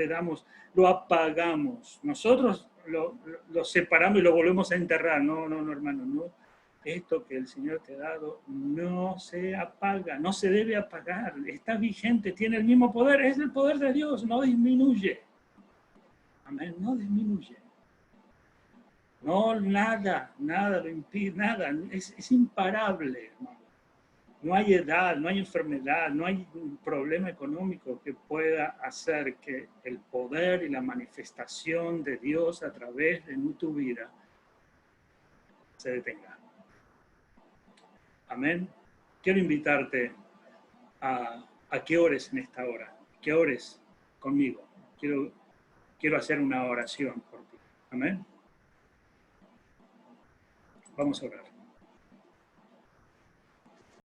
lo apagamos, nosotros lo separamos y lo volvemos a enterrar. No, hermano, no. Esto que el Señor te ha dado no se apaga, no se debe apagar, está vigente, tiene el mismo poder, es el poder de Dios, no disminuye. Amén, no disminuye. No, nada lo impide, nada, es imparable, hermano. No hay edad, no hay enfermedad, no hay un problema económico que pueda hacer que el poder y la manifestación de Dios a través de tu vida se detenga. Amén. Quiero invitarte a que ores en esta hora, que ores conmigo. Quiero hacer una oración por ti. Amén. Vamos a orar.